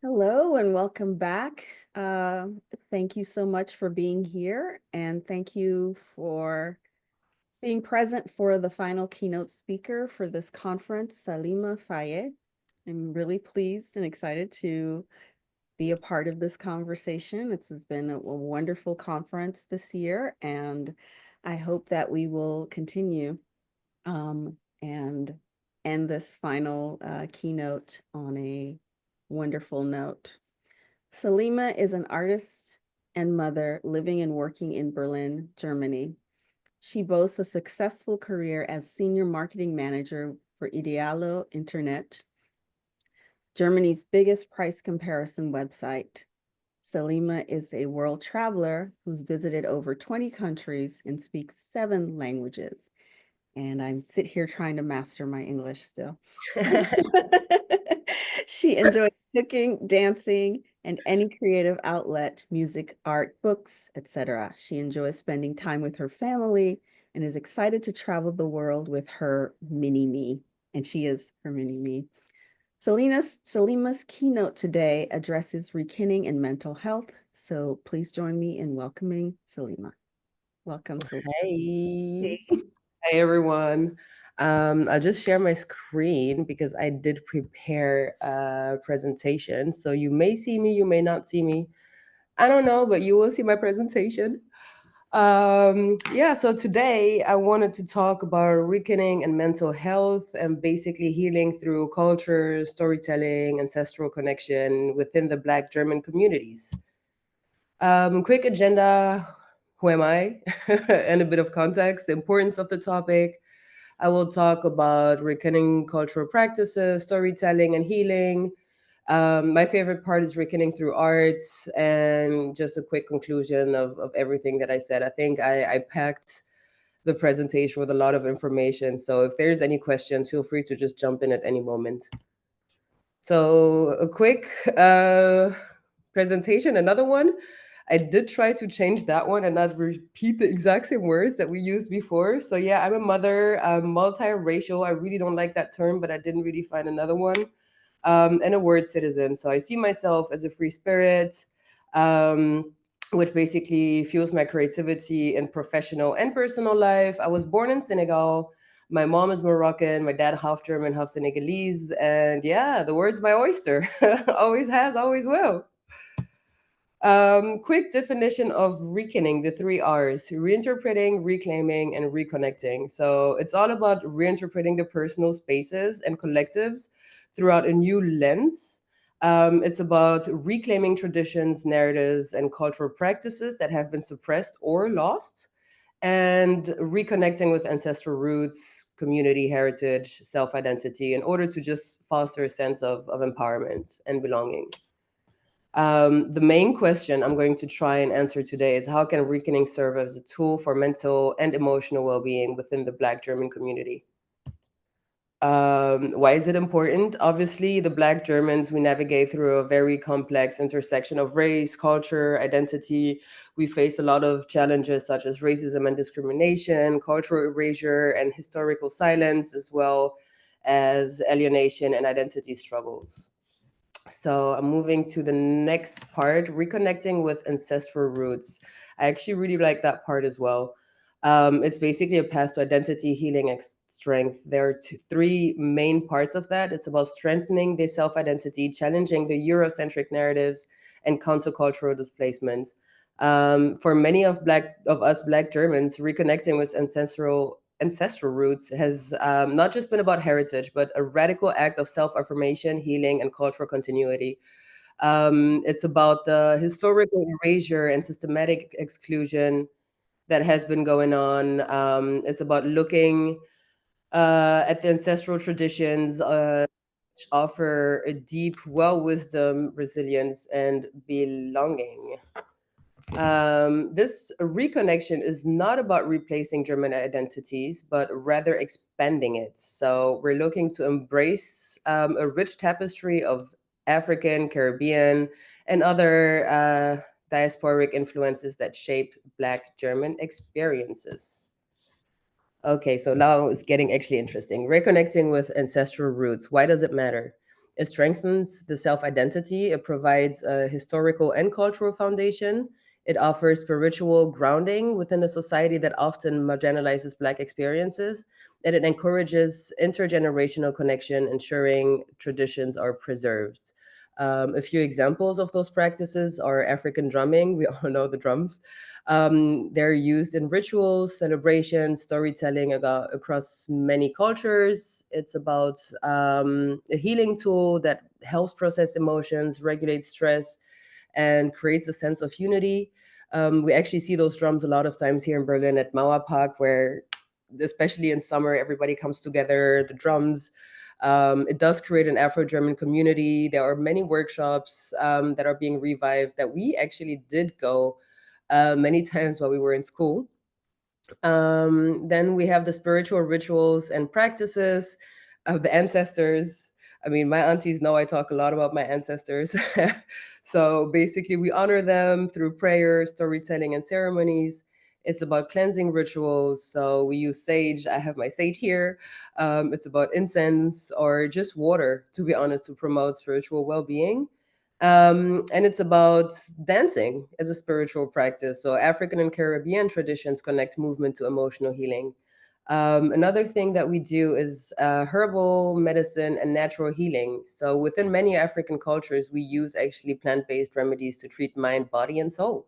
Hello and welcome back. Thank you so much for being here, and thank you for being present for the final keynote speaker for this conference, Salima Faye. I'm really pleased and excited to be a part of this conversation. This has been a wonderful conference this year, and I hope that we will continue and end this final keynote on a wonderful note. Salima is an artist and mother living and working in Berlin, Germany. She boasts a successful career as senior marketing manager for Idealo Internet, Germany's biggest price comparison website. Salima is a world traveler who's visited over 20 countries and speaks 7 languages. And I'm sit here trying to master my English still. She enjoys cooking, dancing, and any creative outlet, music, art, books, etc. She enjoys spending time with her family and is excited to travel the world with her mini me. And she is her mini me. Salima's keynote today addresses rekindling and mental health. So please join me in welcoming Salima. Welcome, Salima. Hey. Hey, everyone. I'll just share my screen because I did prepare a presentation. So you may see me, you may not see me. I don't know, but you will see my presentation. Yeah, so today I wanted to talk about reckoning and mental health and basically healing through culture, storytelling, ancestral connection within the Black German communities. Quick agenda. Who am I? And a bit of context, the importance of the topic. I will talk about reckoning cultural practices, storytelling, and healing. My favorite part is reckoning through arts, and just a quick conclusion of everything that I said. I think I packed the presentation with a lot of information. So if there's any questions, feel free to just jump in at any moment. So a quick presentation, another one. I did try to change that one and not repeat the exact same words that we used before. So yeah, I'm a mother, I'm multiracial. I really don't like that term, but I didn't really find another one. And a word citizen. So I see myself as a free spirit, um, which basically fuels my creativity in professional and personal life. I was born in Senegal. My mom is Moroccan, my dad half German, half Senegalese, and yeah, the word's my oyster. Always has, always will. Quick definition of reckoning, the 3 R's: reinterpreting, reclaiming, and reconnecting. So it's all about reinterpreting the personal spaces and collectives throughout a new lens. It's about reclaiming traditions, narratives, and cultural practices that have been suppressed or lost, and reconnecting with ancestral roots, community heritage, self identity, in order to just foster a sense of empowerment and belonging. The main question I'm going to try and answer today is, how can reckoning serve as a tool for mental and emotional well being within the Black German community? Why is it important? Obviously, the Black Germans, we navigate through a very complex intersection of race, culture, identity. We face a lot of challenges such as racism and discrimination, cultural erasure, and historical silence, as well as alienation and identity struggles. So I'm moving to the next part, reconnecting with ancestral roots. I actually really like that part as well. It's basically a path to identity, healing, and strength. There are three main parts of that. It's about strengthening the self identity, challenging the Eurocentric narratives, and countercultural displacement. For many of us Black Germans, reconnecting with ancestral roots has not just been about heritage, but a radical act of self affirmation, healing, and cultural continuity. It's about the historical erasure and systematic exclusion that has been going on. It's about looking at the ancestral traditions, which offer a deep, well wisdom, resilience, and belonging. This reconnection is not about replacing German identities, but rather expanding it. So we're looking to embrace a rich tapestry of African, Caribbean, and other diasporic influences that shape Black German experiences. Okay, so now it's getting actually interesting. Reconnecting with ancestral roots. Why does it matter? It strengthens the self identity. It provides a historical and cultural foundation. It offers spiritual grounding within a society that often marginalizes Black experiences. And it encourages intergenerational connection, ensuring traditions are preserved. A few examples of those practices are African drumming. We all know the drums. They're used in rituals, celebrations, storytelling across many cultures. It's about a healing tool that helps process emotions, regulates stress, and creates a sense of unity. We actually see those drums a lot of times here in Berlin at Mauer Park, where, especially in summer, everybody comes together, the drums. It does create an Afro-German community. There are many workshops that are being revived that we actually did go many times while we were in school. Then we have the spiritual rituals and practices of the ancestors. I mean, my aunties know I talk a lot about my ancestors. So basically, we honor them through prayer, storytelling, and ceremonies. It's about cleansing rituals. So we use sage. I have my sage here. It's about incense or just water, to be honest, to promote spiritual well being. And it's about dancing as a spiritual practice. So African and Caribbean traditions connect movement to emotional healing. Another thing that we do is herbal medicine and natural healing. So within many African cultures, we use actually plant-based remedies to treat mind, body, and soul.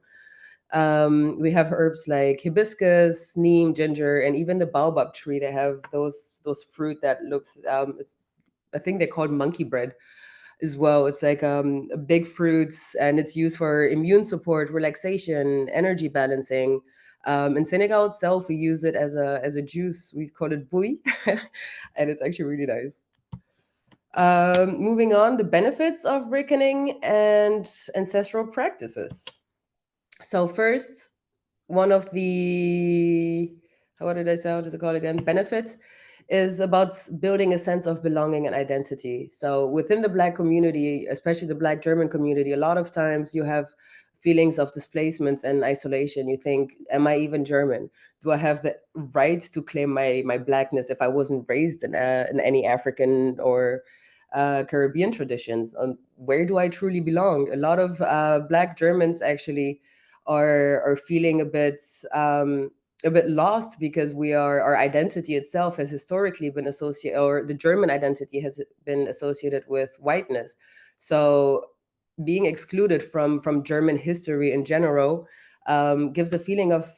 We have herbs like hibiscus, neem, ginger, and even the baobab tree. They have those fruit that looks. I think they're called monkey bread as well. It's like big fruits, and it's used for immune support, relaxation, energy balancing. In Senegal itself, we use it as a juice. We call it bouille, and it's actually really nice. Moving on, the benefits of reckoning and ancestral practices. So first, one of the, what did I say? How does it call it again? Benefit is about building a sense of belonging and identity. So within the Black community, especially the Black German community, a lot of times you have feelings of displacements and isolation. You think, am I even German? Do I have the right to claim my Blackness if I wasn't raised in any African or Caribbean traditions? Where do I truly belong? A lot of Black Germans actually are feeling a bit lost because we are our identity itself has historically been associated, or the German identity has been associated with whiteness. So being excluded from German history in general gives a feeling of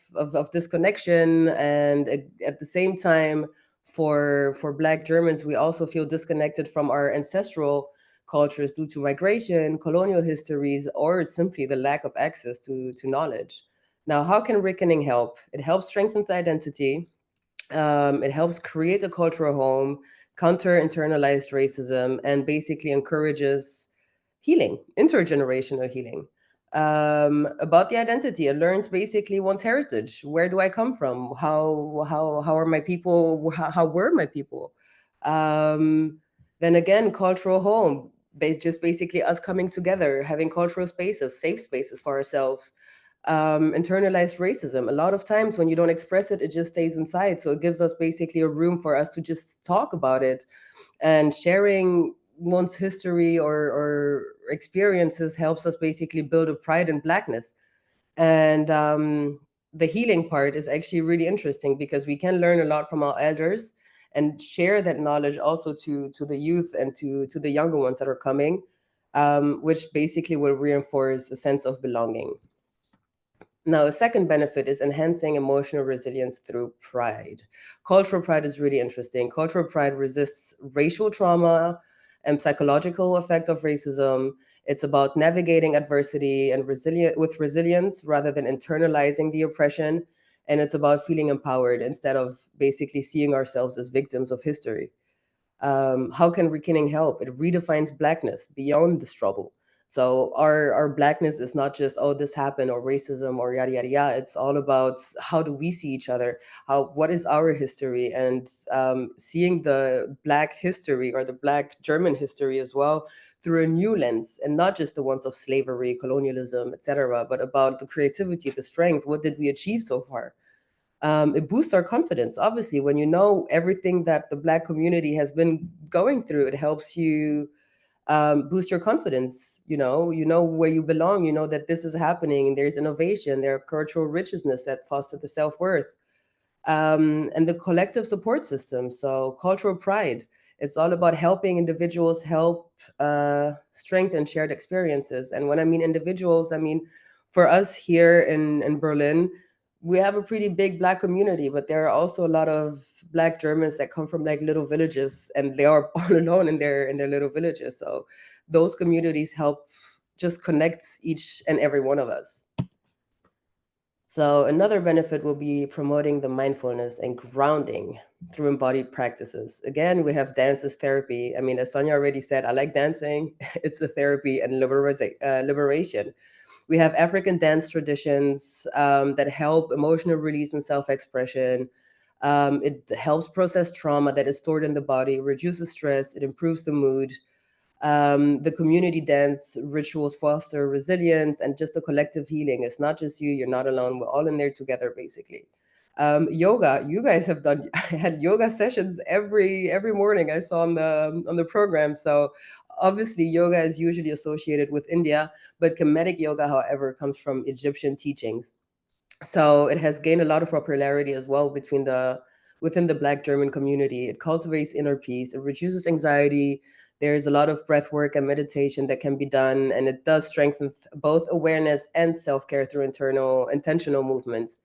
disconnection, and at the same time, for Black Germans, we also feel disconnected from our ancestral cultures due to migration, colonial histories, or simply the lack of access to knowledge. Now, how can reckoning help? It helps strengthen the identity. It helps create a cultural home, counter internalized racism, and basically encourages healing, intergenerational healing. About the identity, it learns basically one's heritage. Where do I come from? How are my people? How were my people? Um, then again, cultural home, just basically us coming together, having cultural spaces, safe spaces for ourselves. Internalized racism. A lot of times when you don't express it, it just stays inside. So it gives us basically a room for us to just talk about it, and sharing one's history or experiences helps us basically build a pride in Blackness. And the healing part is actually really interesting because we can learn a lot from our elders and share that knowledge also to the youth and to the younger ones that are coming, which basically will reinforce a sense of belonging. Now, a second benefit is enhancing emotional resilience through pride. Cultural pride is really interesting. Cultural pride resists racial trauma and psychological effect of racism. It's about navigating adversity and resilience rather than internalizing the oppression. And it's about feeling empowered instead of basically seeing ourselves as victims of history. How can reckoning help? It redefines Blackness beyond the struggle. So our Blackness is not just, oh, this happened, or racism, or yada yada yada. It's all about how do we see each other, how what is our history, and seeing the Black history or the Black German history as well through a new lens, and not just the ones of slavery, colonialism, etc., but about the creativity, the strength. What did we achieve so far? It boosts our confidence. Obviously, when you know everything that the Black community has been going through, it helps you boost your confidence. You know where you belong. You know that this is happening. There's innovation. There are cultural richness that foster the self-worth, and the collective support system. So cultural pride. It's all about helping individuals help strengthen shared experiences. And when I mean individuals, I mean for us here in Berlin, we have a pretty big Black community, but there are also a lot of Black Germans that come from like little villages, and they are all alone in their little villages. So those communities help just connect each and every one of us. So another benefit will be promoting the mindfulness and grounding through embodied practices. Again, we have dance as therapy. I mean, as Sonia already said, I like dancing. It's a therapy and liberation. We have African dance traditions that help emotional release and self-expression. It helps process trauma that is stored in the body, reduces stress, it improves the mood. The community dance rituals foster resilience and just a collective healing. It's not just you, you're not alone. We're all in there together, basically. Yoga, you guys have done had yoga sessions every morning I saw on the program. So obviously yoga is usually associated with India, but Kemetic yoga, however, comes from Egyptian teachings. So it has gained a lot of popularity as well within the Black German community. It cultivates inner peace, it reduces anxiety. There's a lot of breath work and meditation that can be done, and it does strengthen both awareness and self-care through internal intentional movements.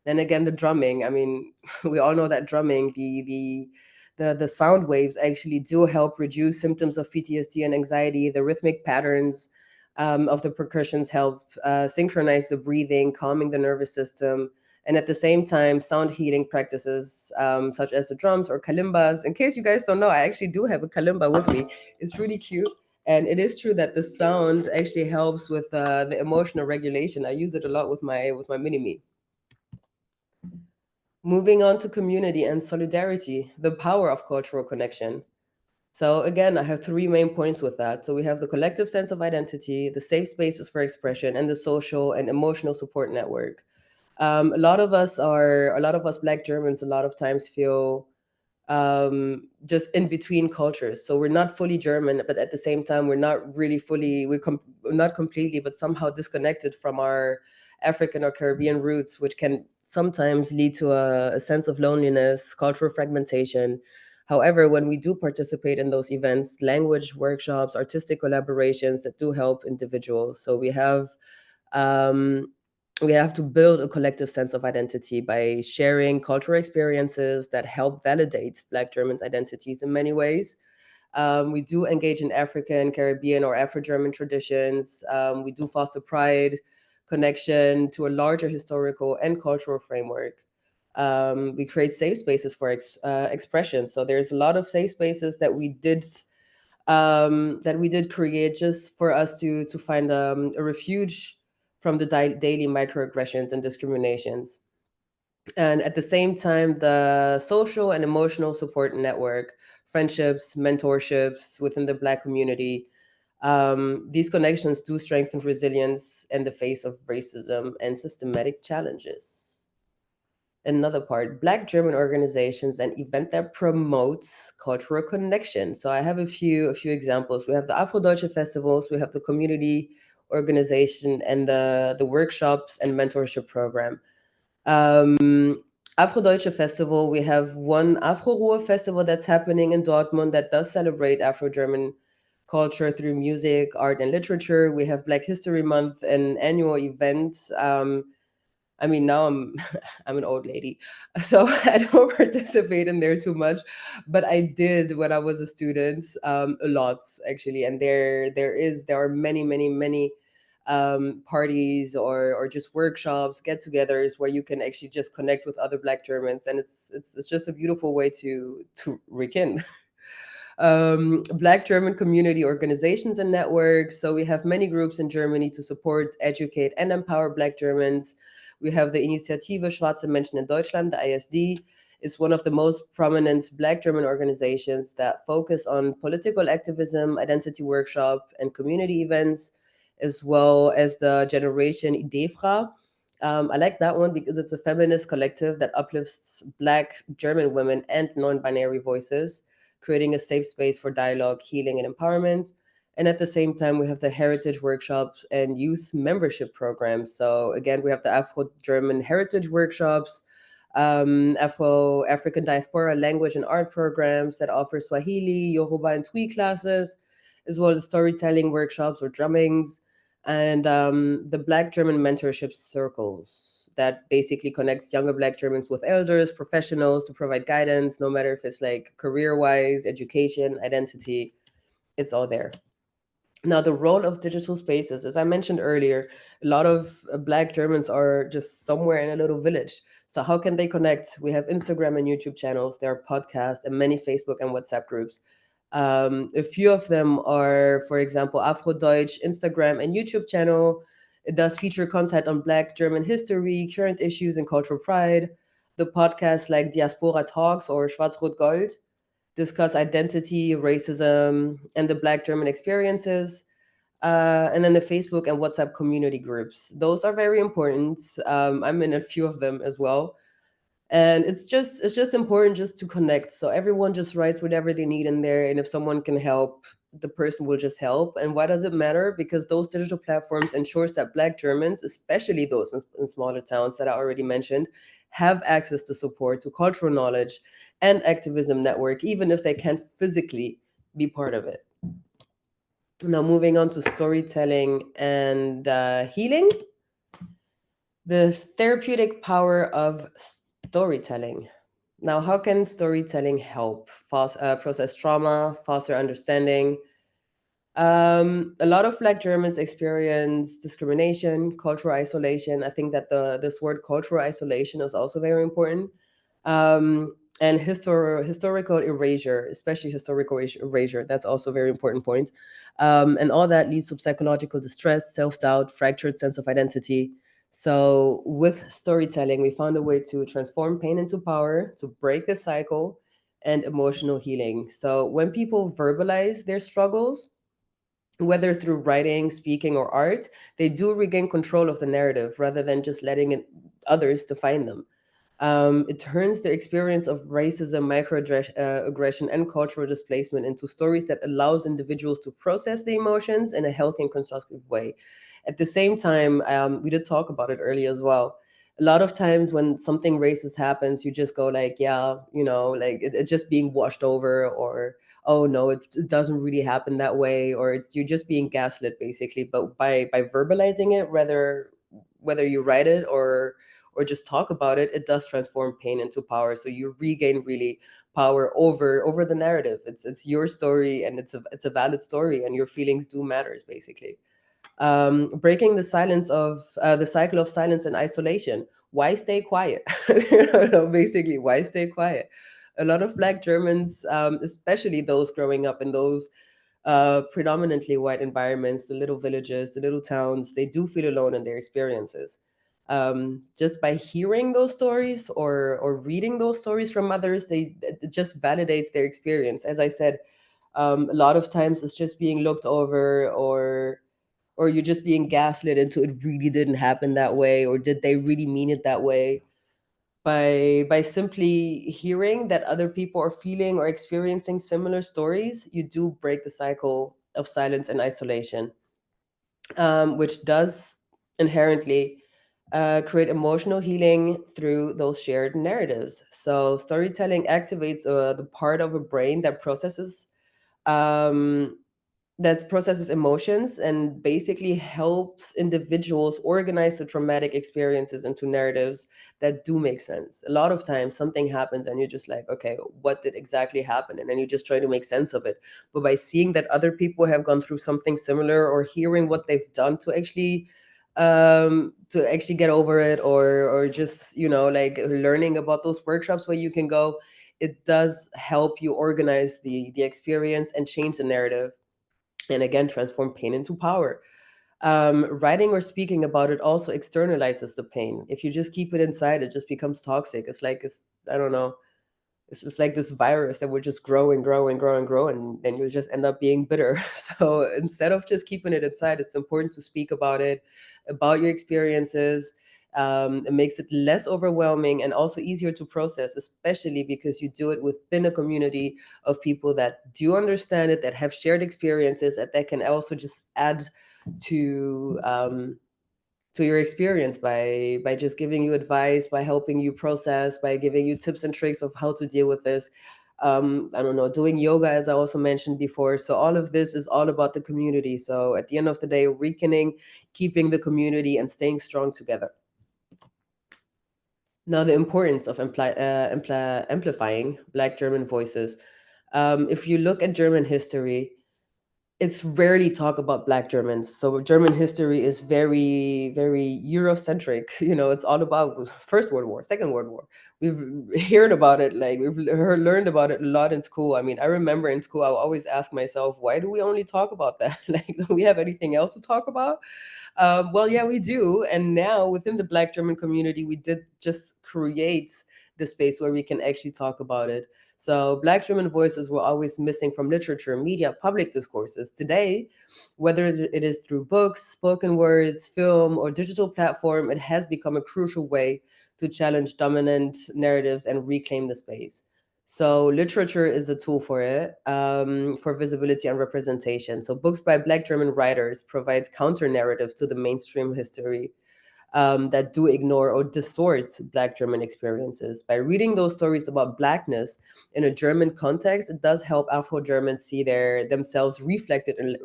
Then again, the drumming. I mean, we all know that drumming, the sound waves actually do help reduce symptoms of PTSD and anxiety. The rhythmic patterns of the percussions help synchronize the breathing, calming the nervous system. And at the same time, sound healing practices such as the drums or kalimbas. In case you guys don't know, I actually do have a kalimba with me. It's really cute. And it is true that the sound actually helps with the emotional regulation. I use it a lot with my mini me. Moving on to community and solidarity, the power of cultural connection. So, again, I have three main points with that. So, we have the collective sense of identity, the safe spaces for expression, and the social and emotional support network. A lot of us Black Germans, a lot of times feel just in between cultures. So we're not fully German, but at the same time, we're not really fully, not completely, but somehow disconnected from our African or Caribbean roots, which can sometimes lead to a sense of loneliness, cultural fragmentation. However, when we do participate in those events, language workshops, artistic collaborations that do help individuals. So um, we have to build a collective sense of identity by sharing cultural experiences that help validate Black Germans' identities in many ways. We do engage in African, Caribbean, or Afro-German traditions. We do foster pride, connection to a larger historical and cultural framework. We create safe spaces for expression. So there's a lot of safe spaces that we did create just for us to find a refuge from the daily microaggressions and discriminations. And at the same time, the social and emotional support network, friendships, mentorships within the Black community, these connections do strengthen resilience in the face of racism and systematic challenges. Another part, Black German organizations and event that promotes cultural connection. So I have a few examples. We have the Afro-Deutsche festivals, we have the community organization, and the workshops and mentorship program. Afro-Deutsche Festival, we have one Afro-Ruhr festival that's happening in Dortmund that does celebrate Afro-German culture through music, art, and literature. We have Black History Month, an annual event. I mean, now I'm I'm an old lady, so I don't participate in there too much, but I did when I was a student, a lot actually. And there are many parties or just workshops, get-togethers where you can actually just connect with other Black Germans, and it's just a beautiful way to rekindle Black German community organizations and networks. So we have many groups in Germany to support, educate, and empower Black Germans. We have the Initiative Schwarze Menschen in Deutschland, the ISD, is one of the most prominent Black German organizations that focus on political activism, identity workshop, and community events, as well as the Generation BGHRA. I like that one because it's a feminist collective that uplifts Black German women and non binary voices, creating a safe space for dialogue, healing, and empowerment. And at the same time, we have the heritage workshops and youth membership programs. So again, we have the Afro-German heritage workshops, African diaspora language and art programs that offer Swahili, Yoruba, and Twi classes, as well as storytelling workshops or drummings, and the Black German mentorship circles that basically connects younger Black Germans with elders, professionals to provide guidance, no matter if it's like career-wise, education, identity, it's all there. Now, the role of digital spaces, as I mentioned earlier, a lot of Black Germans are just somewhere in a little village. So, how can they connect? We have Instagram and YouTube channels, there are podcasts, and many Facebook and WhatsApp groups. A few of them are, for example, Afro Deutsch Instagram and YouTube channel. It does feature content on Black German history, current issues, and cultural pride. The podcasts like Diaspora Talks or Schwarz-Rot-Gold discuss identity, racism, and the Black German experiences. And then the Facebook and WhatsApp community groups. Those are very important. I'm in a few of them as well. And it's just important just to connect. So everyone just writes whatever they need in there. And if someone can help, the person will just help. And why does it matter? Because those digital platforms ensures that Black Germans, especially those in smaller towns that I already mentioned, have access to support, to cultural knowledge and activism network, even if they can't physically be part of it. Now, moving on to storytelling and healing, the therapeutic power of storytelling. Now, how can storytelling help process trauma, foster understanding? A lot of Black Germans experience discrimination, cultural isolation. I think that this word cultural isolation is also very important. And historical erasure, especially historical erasure, that's also a very important point. And all that leads to psychological distress, self-doubt, fractured sense of identity. So with storytelling, we found a way to transform pain into power, to break the cycle, and emotional healing. So when people verbalize their struggles, whether through writing, speaking, or art, they do regain control of the narrative rather than just letting others define them. It turns their experience of racism, microaggression, and cultural displacement into stories that allows individuals to process the emotions in a healthy and constructive way. At the same time, we did talk about it earlier as well. A lot of times when something racist happens, you just go like, yeah, like it's just being washed over, or oh no, it doesn't really happen that way, or it's you're just being gaslit basically. But by verbalizing it, whether you write it or just talk about it, it does transform pain into power. So you regain really power over the narrative. It's your story, and it's a valid story, and your feelings do matters basically. Breaking the cycle of silence and isolation. Why stay quiet? Basically, why stay quiet? A lot of Black Germans, especially those growing up in those predominantly white environments, the little villages, the little towns, they do feel alone in their experiences. Just by hearing those stories or reading those stories from others, it just validates their experience. As I said, a lot of times it's just being looked over, or you're just being gaslit into it really didn't happen that way, or did they really mean it that way? By simply hearing that other people are feeling or experiencing similar stories, you do break the cycle of silence and isolation, which does inherently create emotional healing through those shared narratives. So storytelling activates the part of a brain um, that processes emotions and basically helps individuals organize the traumatic experiences into narratives that do make sense. A lot of times something happens and you're just like, okay, what did exactly happen? And then you just try to make sense of it. But by seeing that other people have gone through something similar, or hearing what they've done to actually get over it, or just like learning about those workshops where you can go, it does help you organize the experience and change the narrative, and again transform pain into power. Writing or speaking about it also externalizes the pain. If you just keep it inside, it just becomes toxic. I don't know, it's like this virus that will just grow and grow and grow and grow, and then you'll just end up being bitter. So instead of just keeping it inside, it's important to speak about it, about your experiences, It makes it less overwhelming and also easier to process, especially because you do it within a community of people that do understand it, that have shared experiences, and that can also just add to to your experience by just giving you advice, by helping you process, by giving you tips and tricks of how to deal with this. I don't know, doing yoga, as I also mentioned before. So all of this is all about the community. So at the end of the day, weakening, keeping the community and staying strong together. Now, the importance of amplifying Black German voices. If you look at German history, it's rarely talk about Black Germans. So German history is very, very Eurocentric. You know, it's all about First World War, Second World War. We've heard about it, like learned about it a lot in school. I mean, I remember in school, I would always ask myself, why do we only talk about that? Like, do we have anything else to talk about? Well, yeah, we do. And now within the Black German community, we did just create the space where we can actually talk about it. So Black German voices were always missing from literature, media, public discourses. Today, whether it is through books, spoken words, film, or digital platform, it has become a crucial way to challenge dominant narratives and reclaim the space. So literature is a tool for it, for visibility and representation. So books by Black German writers provide counter narratives to the mainstream history, that do ignore or distort Black German experiences. By reading those stories about Blackness in a German context, it does help Afro-Germans see themselves reflected in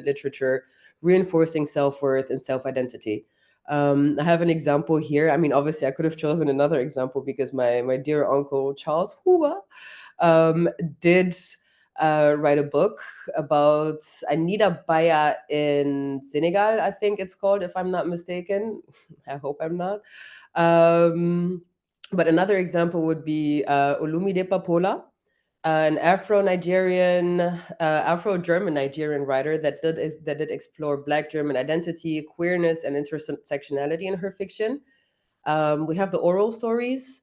literature, reinforcing self-worth and self-identity. I have an example here. I mean, obviously, I could have chosen another example because my dear uncle Charles Huber um, did write a book about Anita Baya in Senegal, I think it's called, if I'm not mistaken. I hope I'm not. Um, but another example would be Olumide Papola, an Afro-Nigerian, Afro-German Nigerian writer that did explore Black German identity, queerness, and intersectionality in her fiction. We have the oral stories.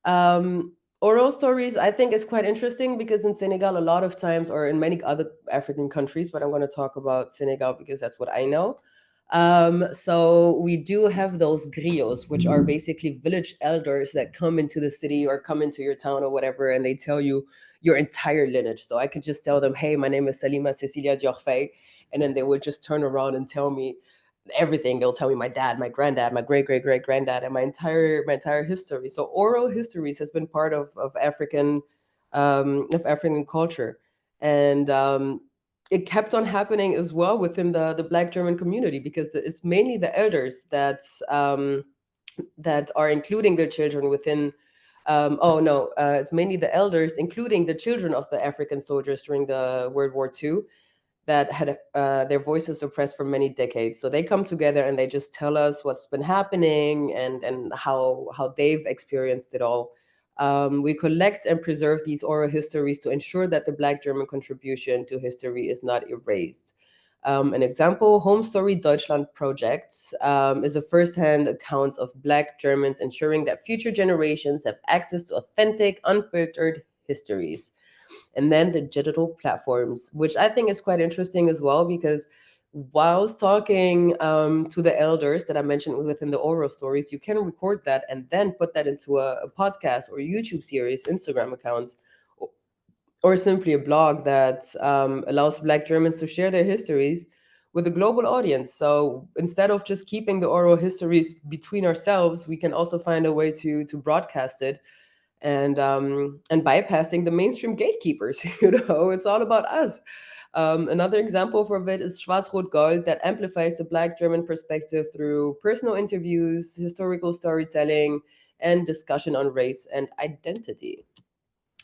Oral stories, I think, is quite interesting because in Senegal, a lot of times, or in many other African countries, but I'm going to talk about Senegal because that's what I know. So we do have those griots, which are basically village elders that come into the city or come into your town or whatever, and they tell you your entire lineage. So I could just tell them, "Hey, my name is Salima Cecilia Diorfay," and then they would just turn around and tell me everything. They'll tell me my dad, my granddad, my great great great granddad, and my entire history. So oral histories has been part of African culture, and it kept on happening as well within the Black German community because it's mainly the elders that are including their children within. Oh no, it's mainly the elders, including the children of the African soldiers during the World War II, that had their voices suppressed for many decades. So they come together and they just tell us what's been happening and how they've experienced it all. We collect and preserve these oral histories to ensure that the Black German contribution to history is not erased. An example, Home Story Deutschland Project is a first-hand account of Black Germans ensuring that future generations have access to authentic, unfiltered histories. And then the digital platforms, which I think is quite interesting as well, because whilst talking to the elders that I mentioned within the oral stories, you can record that and then put that into a podcast or YouTube series, Instagram accounts, or simply a blog that allows Black Germans to share their histories with a global audience. So instead of just keeping the oral histories between ourselves, we can also find a way to broadcast it and bypassing the mainstream gatekeepers. It's all about us. Another example for it is Schwarz-Rot Gold, that amplifies the Black German perspective through personal interviews, historical storytelling, and discussion on race and identity.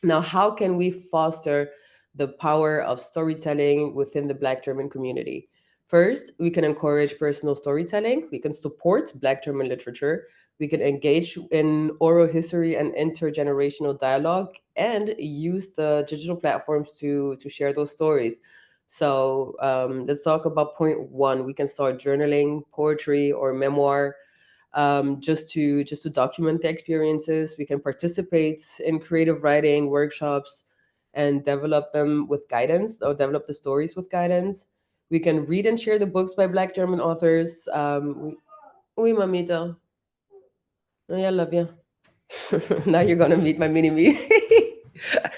Now, how can we foster the power of storytelling within the Black German community? First, we can encourage personal storytelling. We can support Black German literature. We can engage in oral history and intergenerational dialogue and use the digital platforms to share those stories. So let's talk about point one. We can start journaling, poetry, or memoir, just to document the experiences. We can participate in creative writing workshops and develop them with guidance, or develop the stories with guidance. We can read and share the books by Black German authors. Oui, mamita. Oh, yalla, viens. Now you're gonna meet my mini-me.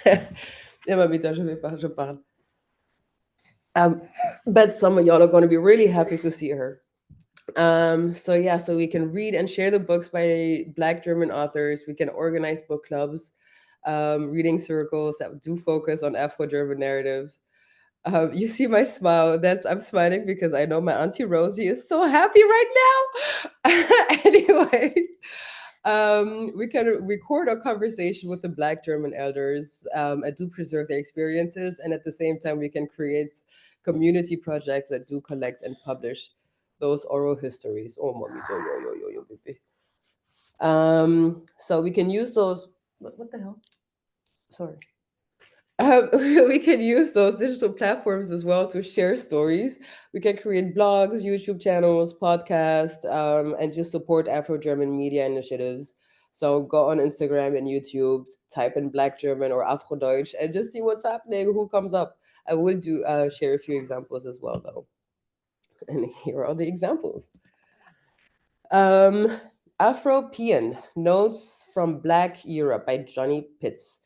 Yeah, mamita, je vais pas, je parle. Um, bet some of y'all are gonna be really happy to see her. So yeah, so we can read and share the books by Black German authors. We can organize book clubs, reading circles that do focus on Afro-German narratives. You see my smile. That's I'm smiling because I know my auntie Rosie is so happy right now. Anyway, we can record a conversation with the Black German elders and do preserve their experiences, and at the same time, we can create community projects that do collect and publish those oral histories. Oh, mommy, yo, yo, yo, yo, yo, baby. So we can use those. What the hell? Sorry. We can use those digital platforms as well to share stories. We can create blogs, YouTube channels, podcasts, and just support Afro German media initiatives. So go on Instagram and YouTube, type in Black German or Afro Deutsch, and just see what's happening, who comes up. I will do share a few examples as well, though. And here are the examples. Um, Afro-Pian, Notes from Black Europe by Johnny Pitts.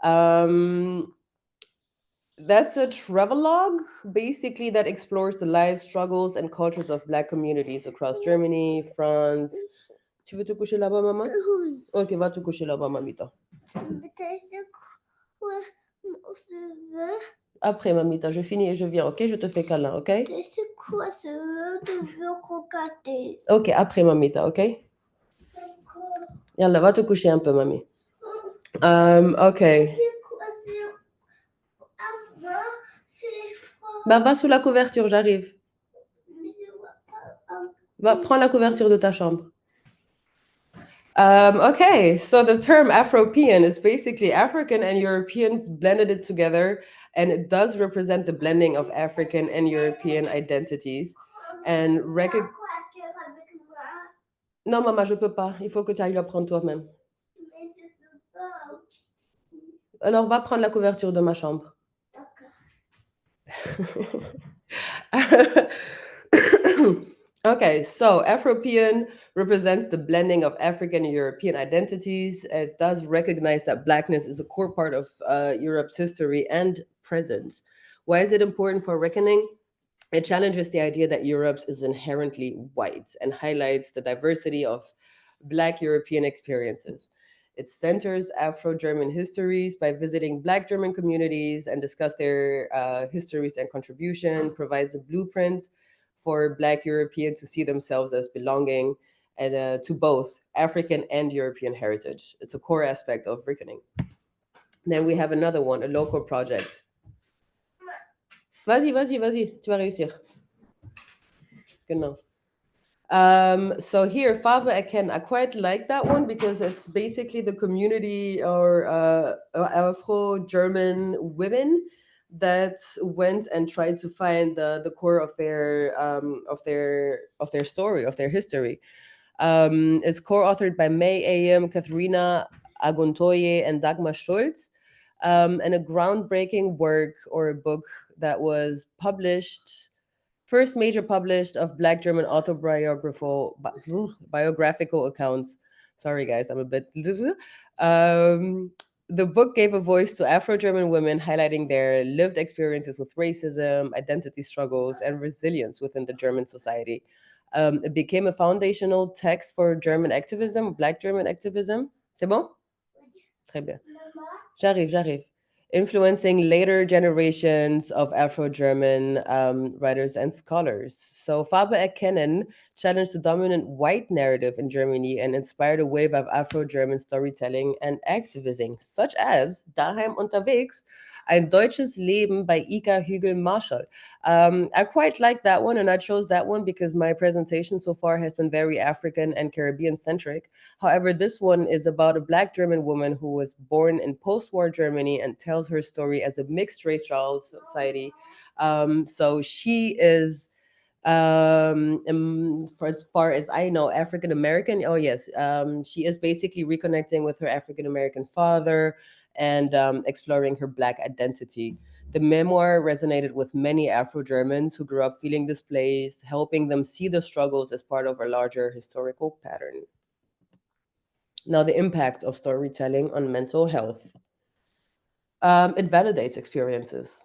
Um, That's a travelogue, basically, that explores the lives, struggles, and cultures of Black communities across Germany, France. Tu veux te coucher là-bas, maman? Ok, va te coucher là-bas, mamita. Après, mamita, je finis et je viens, ok? Je te fais câlin, ok? C'est quoi ce de regarder? Ok, après, mamita, ok? Yalla, va te coucher un peu, mamie. Ok. Bah, va sous la couverture, j'arrive. Va, prends la couverture de ta chambre. Okay, so the term Afropean is basically African and European blended it together, and it does represent the blending of African and European identities. And non, maman, je peux pas. Il faut que tu ailles la prendre toi-même. Alors, va prendre la couverture de ma chambre. Okay, so Afropean represents the blending of African and European identities. It does recognize that Blackness is a core part of Europe's history and presence. Why is it important for reckoning? It challenges the idea that Europe is inherently white and highlights the diversity of Black European experiences. It centers Afro German histories by visiting Black German communities and discuss their histories and contribution, provides a blueprint for Black Europeans to see themselves as belonging and to both African and European heritage. It's a core aspect of reckoning. Then we have another one, a local project. Vas-y, vas-y, vas-y, tu vas réussir. Genau. So here, Fava Eken, I quite like that one because it's basically the community or Afro-German women that went and tried to find the core of their story, of their history. It's co-authored by May A.M., Katharina Aguntoye, and Dagmar Schultz, and a groundbreaking work or a book that was published first major published of Black German biographical accounts. Sorry, guys, I'm a bit. The book gave a voice to Afro German women, highlighting their lived experiences with racism, identity struggles, and resilience within the German society. It became a foundational text for German activism, Black German activism. C'est bon? Très bien. J'arrive, j'arrive. Influencing later generations of Afro-German writers and scholars. So Faber Ekenen challenged the dominant white narrative in Germany and inspired a wave of Afro-German storytelling and activism, such as Daheim unterwegs, Ein deutsches Leben bei Ika Hügel-Marschall. I quite like that one, and I chose that one because my presentation so far has been very African and Caribbean centric. However, this one is about a Black German woman who was born in post war Germany and tells her story as a mixed race child society. So she is for as far as I know, African American. Oh yes, she is basically reconnecting with her African American father and exploring her Black identity. The memoir resonated with many Afro Germans who grew up feeling displaced, helping them see the struggles as part of a larger historical pattern. Now, the impact of storytelling on mental health. It validates experiences,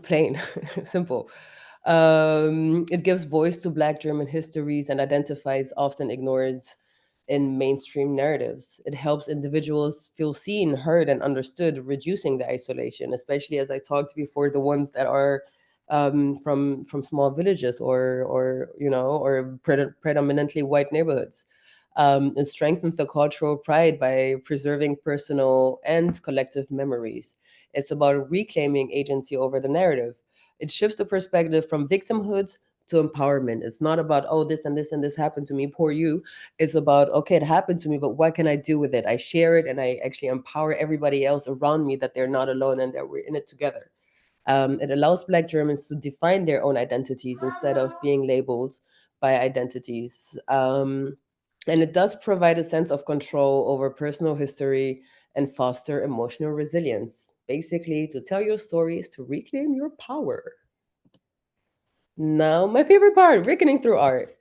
plain, simple. It gives voice to Black German histories and identifies often ignored in mainstream narratives. It helps individuals feel seen, heard, and understood, reducing the isolation, especially as I talked before, the ones that are from small villages or or predominantly white neighborhoods. It strengthens the cultural pride by preserving personal and collective memories. It's about reclaiming agency over the narrative. It shifts the perspective from victimhood to empowerment. It's not about, oh, this and this and this happened to me, poor you. It's about, okay, it happened to me, but what can I do with it? I share it and I actually empower everybody else around me that they're not alone and that we're in it together. It allows Black Germans to define their own identities instead of being labeled by identities. And it does provide a sense of control over personal history and foster emotional resilience. Basically, to tell your stories to reclaim your power. Now, my favorite part, reckoning through art.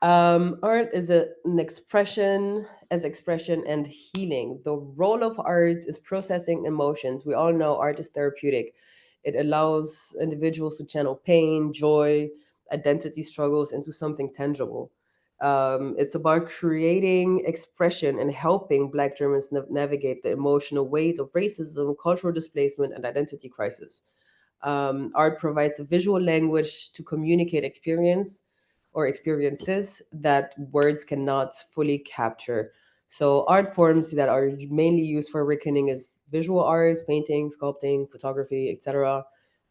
Art is an expression as expression and healing. The role of art is processing emotions. We all know art is therapeutic. It allows individuals to channel pain, joy, identity struggles into something tangible. It's about creating expression and helping Black Germans navigate the emotional weight of racism, cultural displacement, and identity crisis. Art provides a visual language to communicate experience or experiences that words cannot fully capture. So, art forms that are mainly used for reckoning is visual arts, painting, sculpting, photography, etc.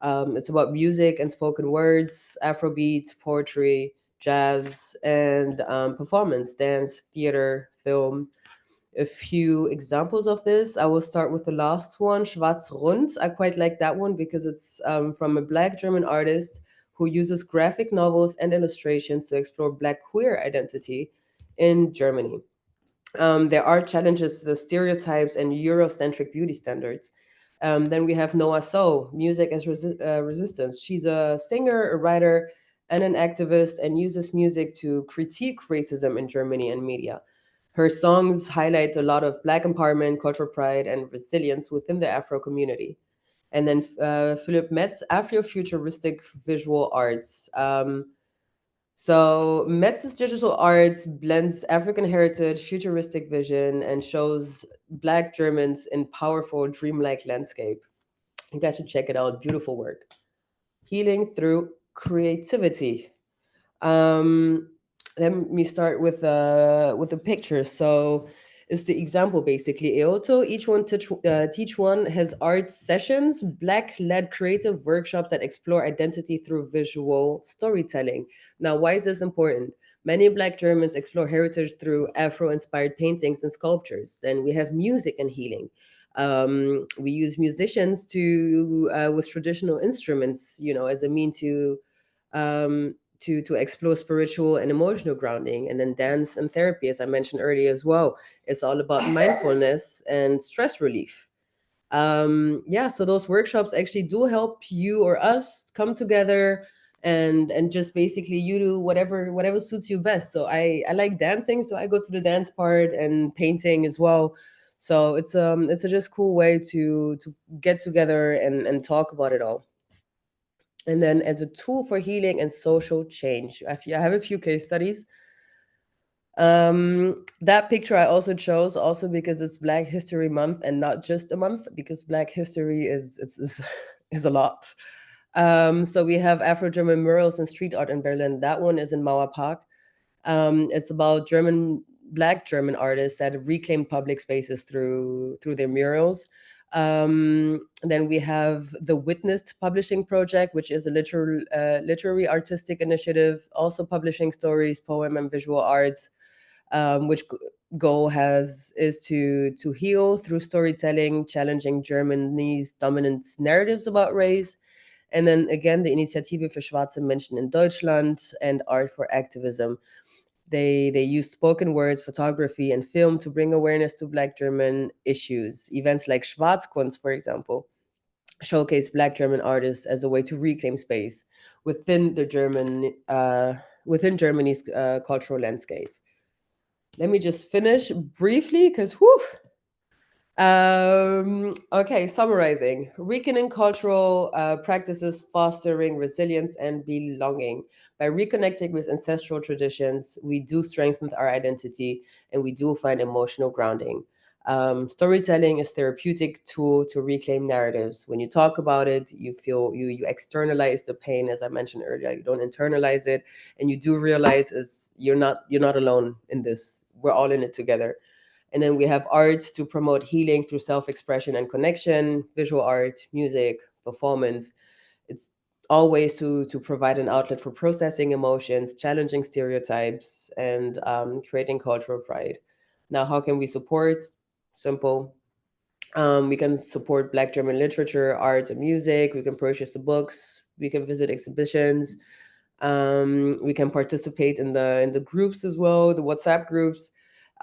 It's about music and spoken words, Afrobeat, poetry, jazz, and performance, dance, theater, film, a few examples of this. I will start with the last one, Schwarz Rund. I quite like that one because it's from a Black German artist who uses graphic novels and illustrations to explore Black queer identity in Germany. There are challenges to the stereotypes and Eurocentric beauty standards. Then we have Noah So, Music as Resistance. She's a singer, a writer, and an activist, and uses music to critique racism in Germany and media. Her songs highlight a lot of Black empowerment, cultural pride, and resilience within the Afro community. And then Philip Metz, Afrofuturistic Visual Arts. So Metz's digital art blends African heritage, futuristic vision, and shows Black Germans in powerful, dreamlike landscape. You guys should check it out. Beautiful work. Healing through creativity. Um, Let me start with a picture. So it's the example basically. Eoto, teach one has art sessions, Black-led creative workshops that explore identity through visual storytelling. Now, why is this important? Many Black Germans explore heritage through Afro-inspired paintings and sculptures. Then we have music and healing. We use musicians to with traditional instruments, as a mean to explore spiritual and emotional grounding. And then dance and therapy, as I mentioned earlier as well, it's all about mindfulness and stress relief. Yeah, so those workshops actually do help you or us come together and just basically you do whatever suits you best. So I like dancing, so I go to the dance part, and painting as well. So it's a just cool way to get together and talk about it all. And then as a tool for healing and social change, I have a few case studies. That picture I also chose also because it's Black History Month and not just a month, because Black history is a lot. So we have Afro-German murals and street art in Berlin. That one is in Mauer Park. It's about Black German artists that reclaim public spaces through their murals. Then we have the Witnessed Publishing Project, which is a literary artistic initiative, also publishing stories, poem, and visual arts, which goal has is to heal through storytelling, challenging Germany's dominant narratives about race. And then again, the Initiative für schwarze Menschen in Deutschland and Art for Activism. They use spoken words, photography, and film to bring awareness to Black German issues. Events like Schwarzkunst, for example, showcase Black German artists as a way to reclaim space within the within Germany's cultural landscape. Let me just finish briefly because whew. Okay, summarizing. Weakening cultural practices fostering resilience and belonging. By reconnecting with ancestral traditions, we do strengthen our identity and we do find emotional grounding. Storytelling is therapeutic tool to reclaim narratives. When you talk about it, you feel you externalize the pain, as I mentioned earlier. You don't internalize it, and you do realize is you're not alone in this. We're all in it together. And then we have art to promote healing through self expression and connection, visual art, music, performance. It's all ways to provide an outlet for processing emotions, challenging stereotypes, and creating cultural pride. Now, how can we support? Simple. We can support Black German literature, art, and music. We can purchase the books. We can visit exhibitions. We can participate in the groups as well, the WhatsApp groups,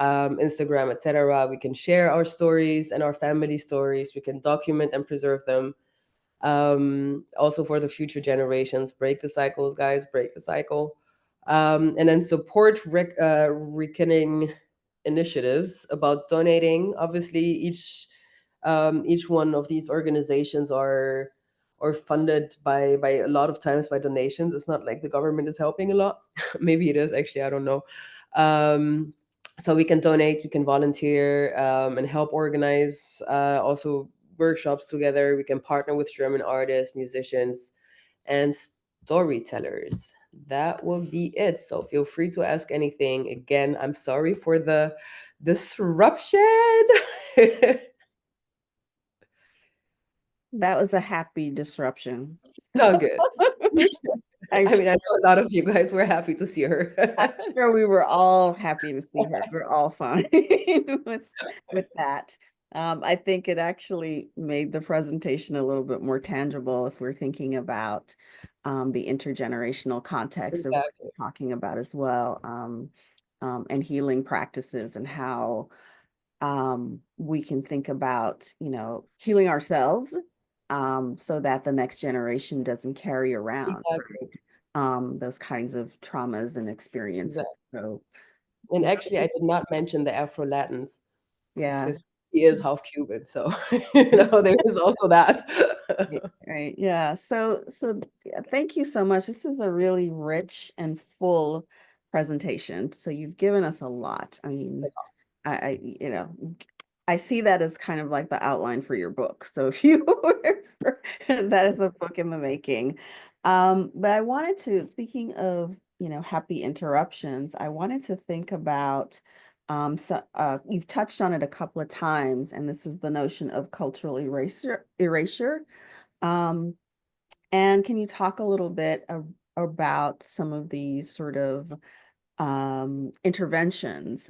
Instagram, etc. We can share our stories and our family stories. We can document and preserve them. Also for the future generations, break the cycles, guys, break the cycle. And then support reckoning initiatives about donating. Obviously, each one of these organizations are funded by a lot of times by donations. It's not like the government is helping a lot. Maybe it is actually, I don't know. Um, so we can donate, we can volunteer, and help organize also workshops together. We can partner with German artists, musicians, and storytellers. That will be it. So feel free to ask anything. Again, I'm sorry for the disruption. That was a happy disruption. Oh, good. I'm I mean, I know a lot of you guys were happy to see her. sure we were all happy to see her. We're all fine with with that. I think it actually made the presentation a little bit more tangible if we're thinking about the intergenerational context of what Exactly. we're talking about as well, and healing practices and how we can think about, healing ourselves so that the next generation doesn't carry around, Exactly. right? Those kinds of traumas and experiences. Exactly. So, And yeah, actually, I did not mention the Afro-Latins yeah. because he is half Cuban. So, there is also that. Right, right. Yeah. So yeah, thank you so much. This is a really rich and full presentation. So you've given us a lot. I mean, I see that as kind of like the outline for your book. So if you that is a book in the making. But I wanted to, speaking of, happy interruptions, I wanted to think about you've touched on it a couple of times, and this is the notion of cultural erasure. Um, and can you talk a little bit about some of these sort of interventions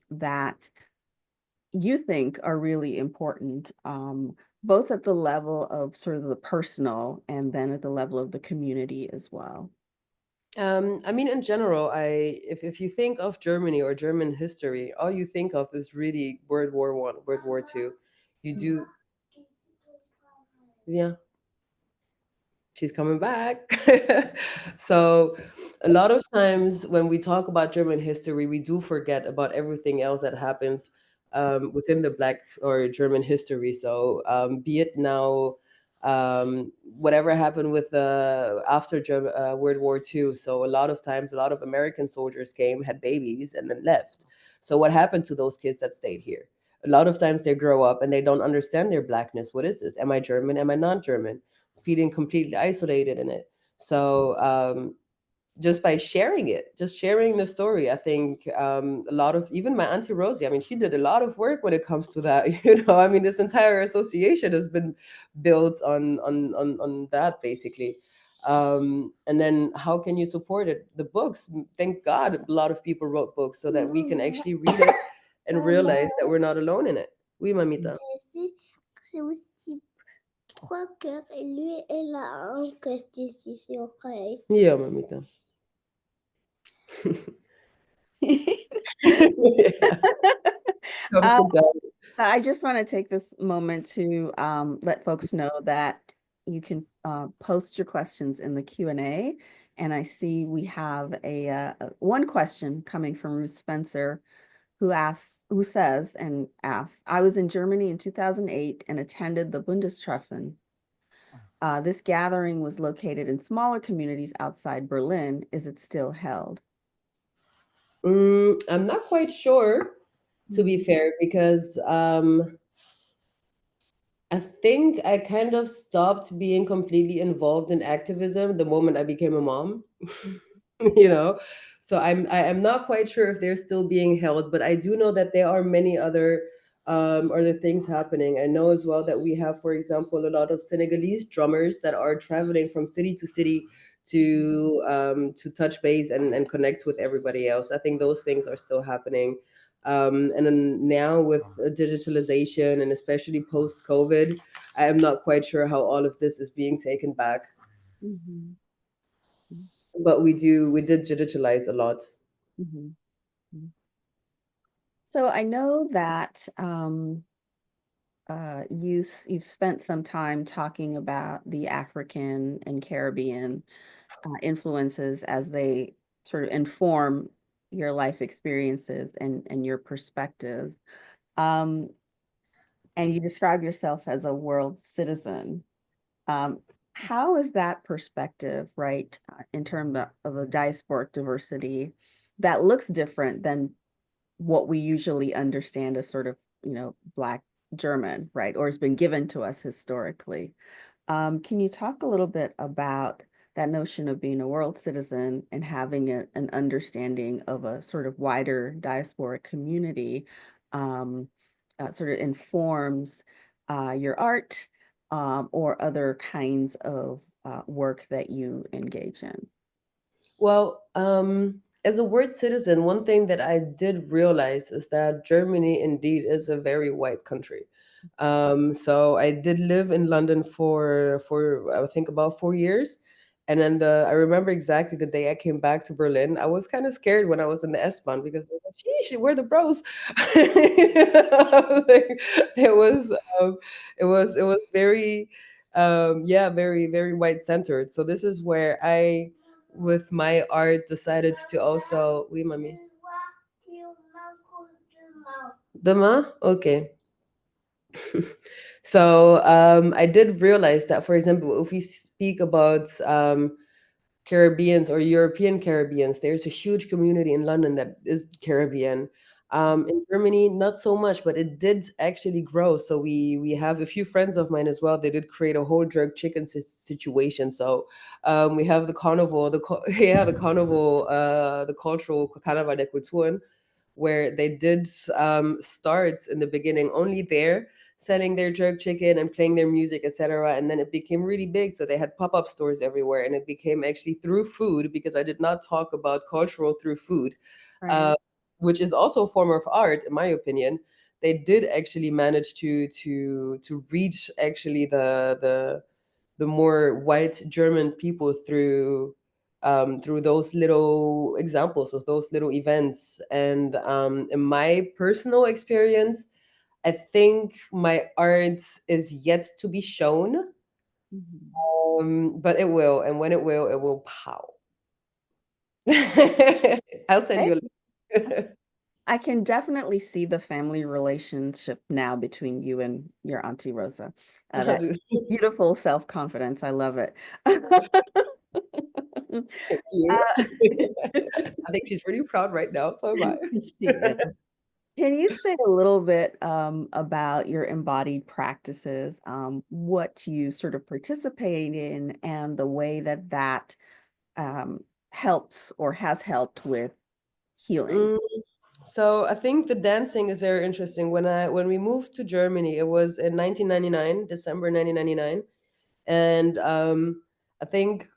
that you think are really important, both at the level of sort of the personal and then at the level of the community as well? I mean, in general, if you think of Germany or German history, all you think of is really World War I, World War II. You do, yeah. She's coming back. So, a lot of times when we talk about German history, we do forget about everything else that happens within the Black or German history. So, be it now, whatever happened with after World War II. So, a lot of times, a lot of American soldiers came, had babies, and then left. So, what happened to those kids that stayed here? A lot of times they grow up and they don't understand their blackness. What is this? Am I German? Am I not German? Feeling completely isolated in it. So just by sharing it, just sharing the story, I think a lot of even my auntie Rosie, I mean, she did a lot of work when it comes to that. I mean, this entire association has been built on that basically. And then how can you support it? The books. Thank God, a lot of people wrote books so that we can actually read it and realize that we're not alone in it. Oui, mamita. J'ai aussi 3 cœurs et lui, elle a un casque ici, c'est oreille. Yeah, mamita. Come Um, sit down. I just want to take this moment to let folks know that you can post your questions in the Q&A. And I see we have one question coming from Ruth Spencer. who says and asks, I was in Germany in 2008 and attended the Bundestreffen. This gathering was located in smaller communities outside Berlin. Is it still held? I'm not quite sure, to be fair, because I think I kind of stopped being completely involved in activism the moment I became a mom. you know so I'm not quite sure if they're still being held, but I do know that there are many other things happening. I know as well that we have, for example, a lot of Senegalese drummers that are traveling from city to city to touch base and connect with everybody else. I think those things are still happening. And then now with digitalization and especially post COVID, I am not quite sure how all of this is being taken back, Mhm. but we did digitalize a lot. Mhm. So I know that you've spent some time talking about the African and Caribbean influences as they sort of inform your life experiences and your perspectives. Um, and you describe yourself as a world citizen. Um, how is that perspective, right, in terms of a diasporic diversity that looks different than what we usually understand as sort of, Black German, right, or has been given to us historically? Can you talk a little bit about that notion of being a world citizen and having an understanding of a sort of wider diasporic community, um, sort of informs your art or other kinds of work that you engage in? Well, as a word citizen, one thing that I did realize is that Germany indeed is a very white country. So I did live in London for I think about 4 years, and then I remember exactly the day I came back to Berlin. I was kind of scared when I was in the S-Bahn because I was like, "Sheesh, where the bros?" Like, it was um, it was very yeah, very very white centered. So this is where I with my art decided to also oui mamie demain okay. So I did realize that, for example, if we speak about Caribbeans or European Caribbeans, there's a huge community in London that is Caribbean. In Germany, not so much, but it did actually grow. So we have a few friends of mine as well. They did create a whole jerk chicken situation. So we have the carnival, yeah, the carnival, the cultural Carnaval de Kulturen, where they did start in the beginning only there selling their jerk chicken and playing their music, etc. And then it became really big. So they had pop-up stores everywhere, and it became actually through food, because I did not talk about cultural through food, Right. uh, which is also a form of art, in my opinion. They did actually manage to reach actually the more white German people through those little examples of those little events. And in my personal experience, I think my art is yet to be shown, Mhm. but it will, and when it will pow. I'll send Okay. you a link. I can definitely see the family relationship now between you and your Auntie Rosa. I'll That do. beautiful self-confidence. I love it. Thank you. Uh, I think she's really proud right now, so am I. she is. Can you say a little bit about your embodied practices, what you sort of participate in, and the way that that um, helps or has helped with healing? Mm, so I think the dancing is very interesting. When we moved to Germany, it was in 1999, December 1999, and I think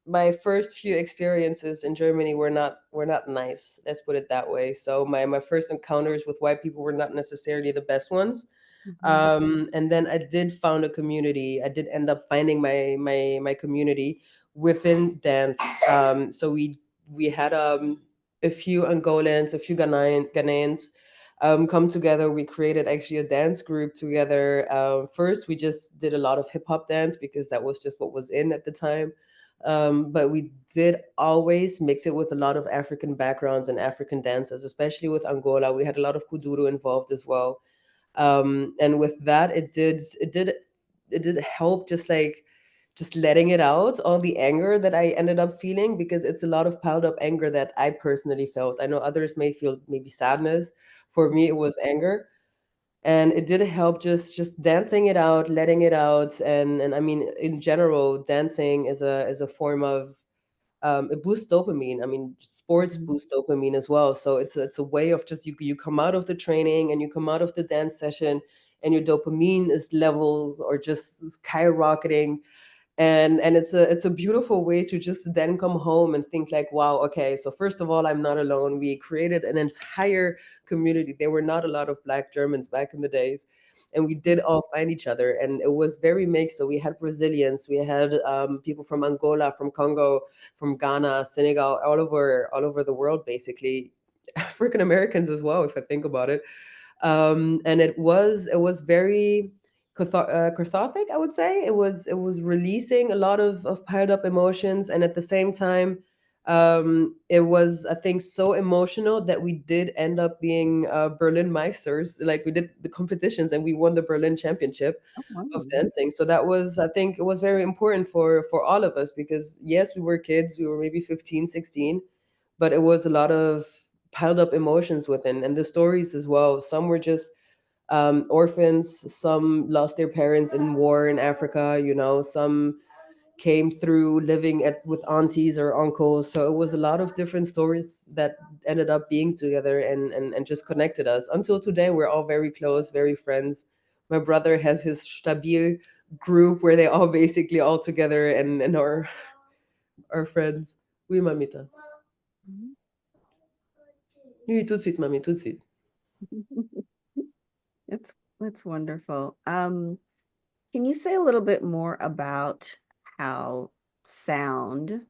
my first few experiences in Germany were not nice. Let's put it that way. So my first encounters with white people were not necessarily the best ones. Mhm. And then I did found a community. I did end up finding my community within dance. So we had a few Angolans, a few Ghanaians come together. We created actually a dance group together. First, we just did a lot of hip hop dance because that was just what was in at the time. But we did always mix it with a lot of African backgrounds and African dances, especially with Angola. We had a lot of kuduro involved as well. And with that, it did help, just letting it out, all the anger that I ended up feeling, because it's a lot of piled up anger that I personally felt. I know others may feel maybe sadness. For me, it was anger, and it did help, just dancing it out, letting it out. And I mean, in general, dancing is a form of, it boosts dopamine. I mean, sports Mhm. boost dopamine as well. So it's a way of, just you come out of the training and you come out of the dance session, and your dopamine is levels or just skyrocketing. And it's a beautiful way to just then come home and think like, wow, okay, so first of all, I'm not alone. We created an entire community. There were not a lot of Black Germans back in the days, and we did all find each other, and it was very mixed. So we had Brazilians, we had people from Angola, from Congo, from Ghana, Senegal, all over the world, basically. African Americans as well, if I think about it. And it was very cathartic, I would say. It was releasing a lot of piled up emotions, and at the same time, it was, I think, so emotional that we did end up being Berlin Meisters. Like, we did the competitions and we won the Berlin Championship Oh, wow. of dancing. So that was, I think, it was very important for all of us, because yes, we were kids. We were maybe 15, 16, but it was a lot of piled up emotions within, and the stories as well. Some were just orphans, some lost their parents in war in Africa, some came through living with aunties or uncles. So it was a lot of different stories that ended up being together, and just connected us. Until today, we're all very close, very friends. My brother has his stabil group where they all basically all together, and are friends. Oui, mamita. Mhm. Oui, tout de suite, mami, tout de suite. That's wonderful. Can you say a little bit more about how sound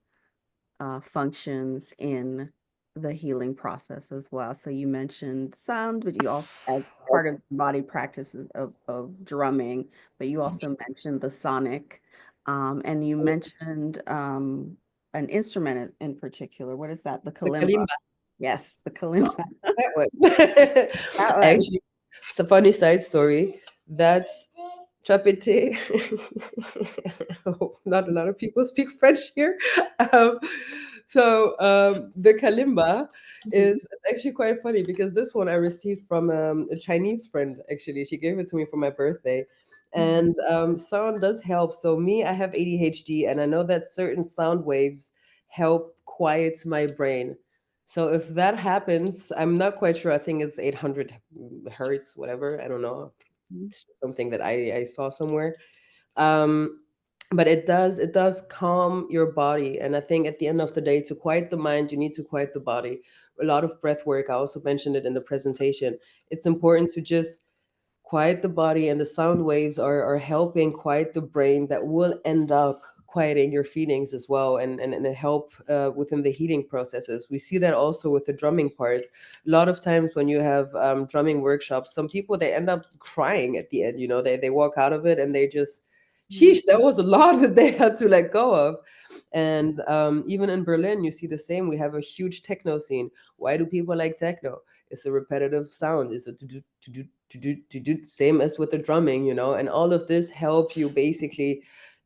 functions in the healing process as well? So you mentioned sound, but you also, as part of body practices of drumming, but you also mentioned the sonic, and you mentioned an instrument in particular. What is that? The The kalimba. kalimba. Yes, the kalimba. That one. That one. Actually, it's a funny side story. That chapete. I hope not a lot of people speak French here. Um, so the kalimba Mhm. is actually quite funny, because this one I received from a Chinese friend. Actually, she gave it to me for my birthday, Mhm. and sound does help. So me, I have ADHD, and I know that certain sound waves help quiet my brain. So if that happens, I'm not quite sure. I think it's 800 hertz, whatever. I don't know. Mhm. It's just something that I saw somewhere. Um, but it does calm your body, and I think at the end of the day, to quiet the mind, you need to quiet the body. A lot of breath work. I also mentioned it in the presentation. It's important to just quiet the body, and the sound waves are helping quiet the brain, that will end up quieting your feelings as well, and help within the healing processes. We see that also with the drumming parts. A lot of times when you have drumming workshops, some people, they end up crying at the end. They walk out of it and they just, Mhm. sheesh, that was a lot that they had to let go of. And even in Berlin, you see the same. We have a huge techno scene. Why do people like techno? It's a repetitive sound. It's a to do, same as with the drumming, and all of this help you basically.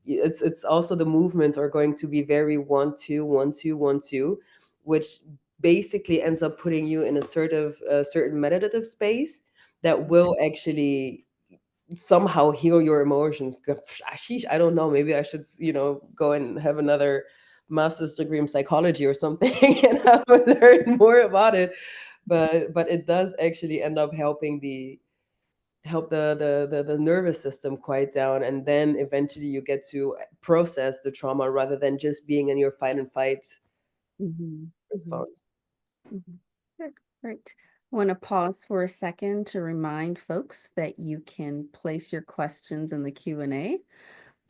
It's also, the movements are going to be very 1 2 1 2 1 2, which basically ends up putting you in a certain meditative space that will actually somehow heal your emotions. Sheesh, I don't know. Maybe I should, go and have another master's degree in psychology or something, and I would learn more about it. But it does actually end up help the nervous system quiet down, and then eventually you get to process the trauma rather than just being in your fight and fight Mhm. Mhm. response. Mhm. Good. Great. I want to pause for a second to remind folks that you can place your questions in the Q&A.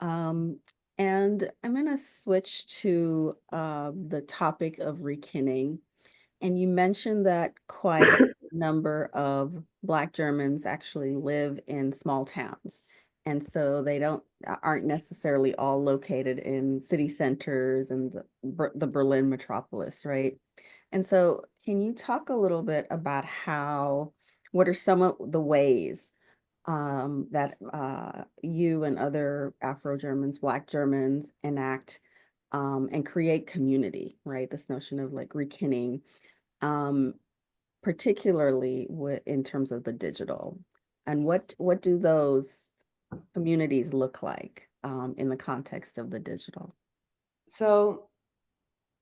Um, and I'm going to switch to the topic of rekinning. And you mentioned that quite a number of Black Germans actually live in small towns. And so they aren't necessarily all located in city centers and the Berlin metropolis, right? And so can you talk a little bit about what are some of the ways that you and other Afro-Germans, Black Germans enact and create community, right? This notion of like rekinning, um, particularly in terms of the digital. And what do those communities look like in the context of the digital? So,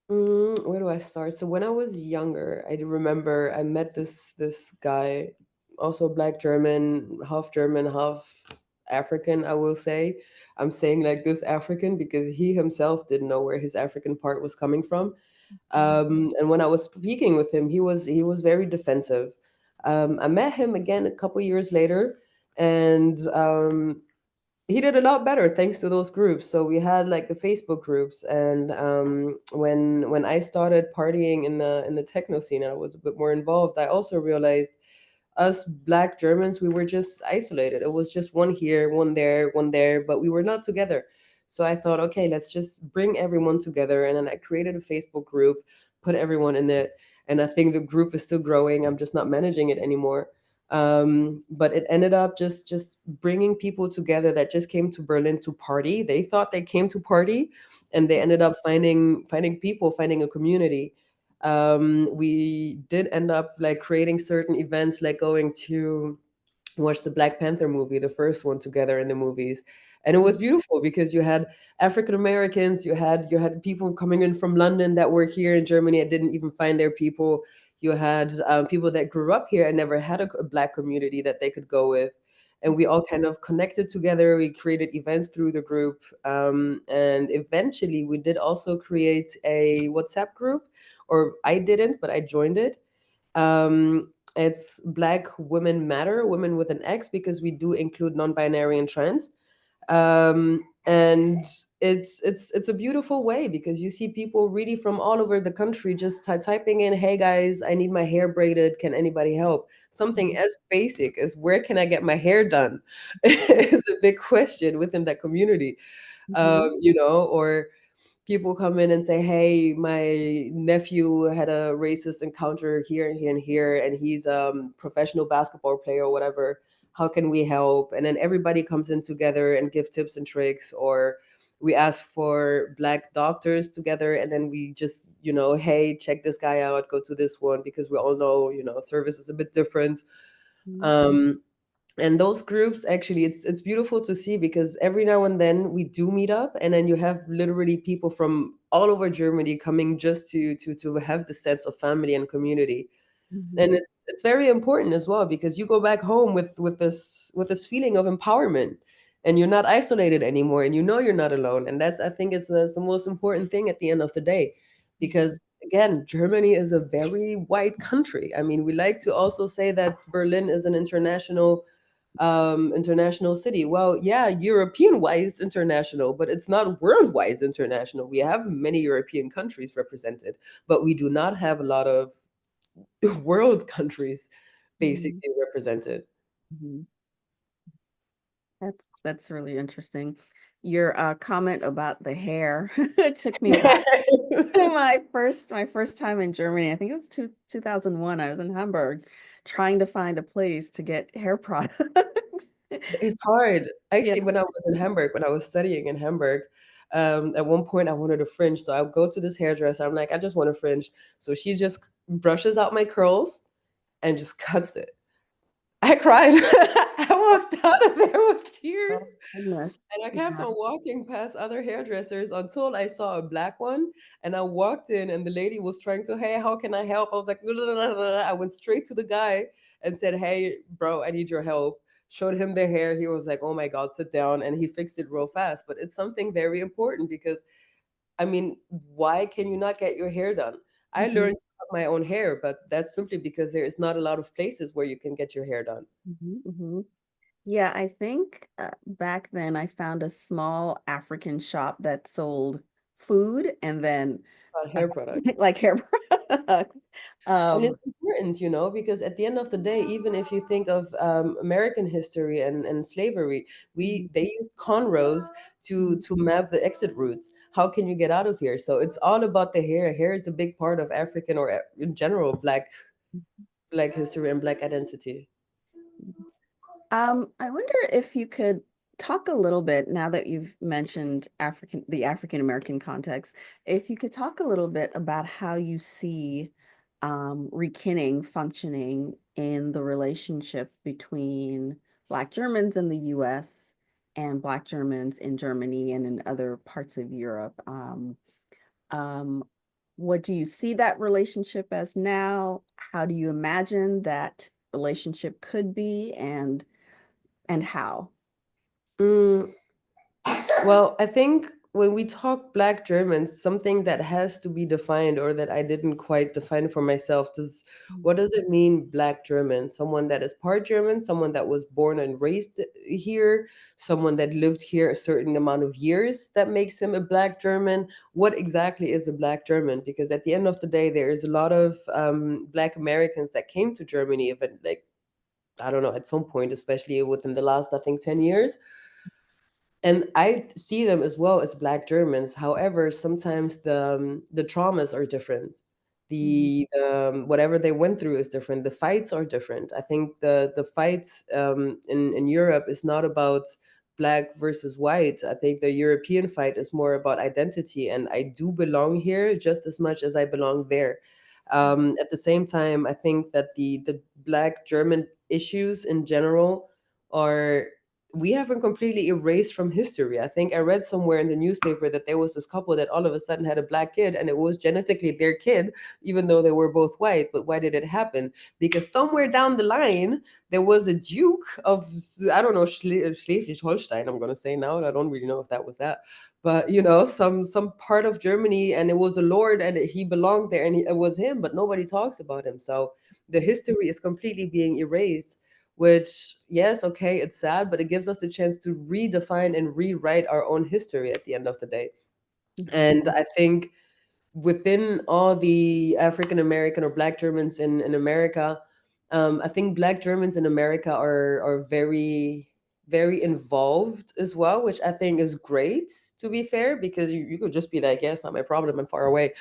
where do I start? So when I was younger, I do remember I met this guy, also Black German, half African, I will say. I'm saying like this African because he himself didn't know where his African part was coming from. And when I was speaking with him, he was very defensive. I met him again a couple years later, and he did a lot better thanks to those groups. So we had like the Facebook groups, and when I started partying in the techno scene, and I was a bit more involved, I also realized us Black Germans, we were just isolated. It was just one here, one there, but we were not together. So I thought, okay, let's just bring everyone together. And then I created a Facebook group, put everyone in it. And I think the group is still growing. I'm just not managing it anymore. But it ended up just bringing people together that just came to Berlin to party. They thought they came to party, and they ended up finding people, finding a community. We did end up like creating certain events, like going to watch the Black Panther movie, the first one, together in the movies. And it was beautiful because you had African Americans, you had people coming in from London that were here in Germany and didn't even find their people. You had people that grew up here and never had a Black community that they could go with. And we all kind of connected together. We created events through the group. And eventually, we did also create a WhatsApp group, or I didn't, but I joined it. It's Black Women Matter, women with an X, because we do include non-binary and trans. And it's a beautiful way because you see people really from all over the country just typing in, "Hey guys, I need my hair braided. Can anybody help?" Something as basic as where can I get my hair done is a big question within that community. Or people come in and say, "Hey, my nephew had a racist encounter here and here and here, and he's a professional basketball player or whatever. How can we help?" And then everybody comes in together and give tips and tricks, or we ask for Black doctors together, and then we just, "Hey, check this guy out, go to this one," because we all know, service is a bit different. Um, and those groups, actually, it's beautiful to see because every now and then we do meet up, and then you have literally people from all over Germany coming just to have the sense of family and community. And it's very important as well because you go back home with this feeling of empowerment, and you're not isolated anymore, and you're not alone. And that's, I think, is the most important thing at the end of the day, because again, Germany is a very white country. I mean, we like to also say that Berlin is an international city. Well, yeah, European wise international, but it's not world wise international. We have many European countries represented, but we do not have a lot of world countries basically represented. Mhm. That's really interesting. Your comment about the hair it took me back to my first time in Germany. I think it was 2001. I was in Hamburg trying to find a place to get hair products. It's hard. Yeah. Actually, when I was in Hamburg, when I was studying in Hamburg, at one point I wanted a fringe. So I would go to this hairdresser. I'm like, "I just want a fringe." So she just brushes out my curls and just cuts it. I cried. I walked out of there with tears. Oh, goodness. And I kept Yeah. on walking past other hairdressers until I saw a Black one. And I walked in, and the lady was trying to, "Hey, how can I help?" I was like, I went straight to the guy and said, "Hey, bro, I need your help." Showed him the hair. He was like, "Oh my God, sit down." And he fixed it real fast. But it's something very important because, I mean, why can you not get your hair done? I Mhm, learned to cut my own hair, but that's simply because there is not a lot of places where you can get your hair done. mhm. Yeah, I think back then I found a small African shop that sold food and then Hair products. like hair products. And Um, it's important, because at the end of the day, even if you think of American history and slavery, they used cornrows to map the exit routes. How can you get out of here? So it's all about the hair. Hair is a big part of African or in general black history and black identity. I wonder if you could talk a little bit now that you've mentioned the African American context, if you could talk a little bit about how you see rekinning functioning in the relationships between Black Germans in the US and Black Germans in Germany and in other parts of Europe. Um, what do you see that relationship as now? How do you imagine that relationship could be, and how? Mm, Well, I think when we talk Black Germans, something that has to be defined or that I didn't quite define for myself is what does it mean, Black German? Someone that is part German, someone that was born and raised here, someone that lived here a certain amount of years that makes him a Black German. What exactly is a Black German? Because at the end of the day, there is a lot of Black Americans that came to Germany, even like, I don't know, at some point, especially within the last, I think, 10 years, and I see them as well as Black Germans. However, sometimes the traumas are different. Mhm, Whatever they went through is different. The fights are different. I think the fights in Europe is not about black versus white. I think the European fight is more about identity, and I do belong here just as much as I belong there. At the same time, I think that the Black German issues in general are we haven't completely erased from history. I think I read somewhere in the newspaper that there was this couple that all of a sudden had a black kid and it was genetically their kid, even though they were both white. But why did it happen? Because somewhere down the line, there was a duke of, I don't know, Schleswig-Holstein, I'm going to say now. I don't really know if that was that. But some part of Germany, and it was a lord, and he belonged there, and it was him. But nobody talks about him, so the history is completely being erased, which, yes, okay, it's sad, but it gives us the chance to redefine and rewrite our own history at the end of the day. mhm, And I think within all the African American or Black Germans in America, I think Black Germans in America are very very involved as well, which I think is great. To be fair, because you could just be like, yeah, it's not my problem, I'm far away,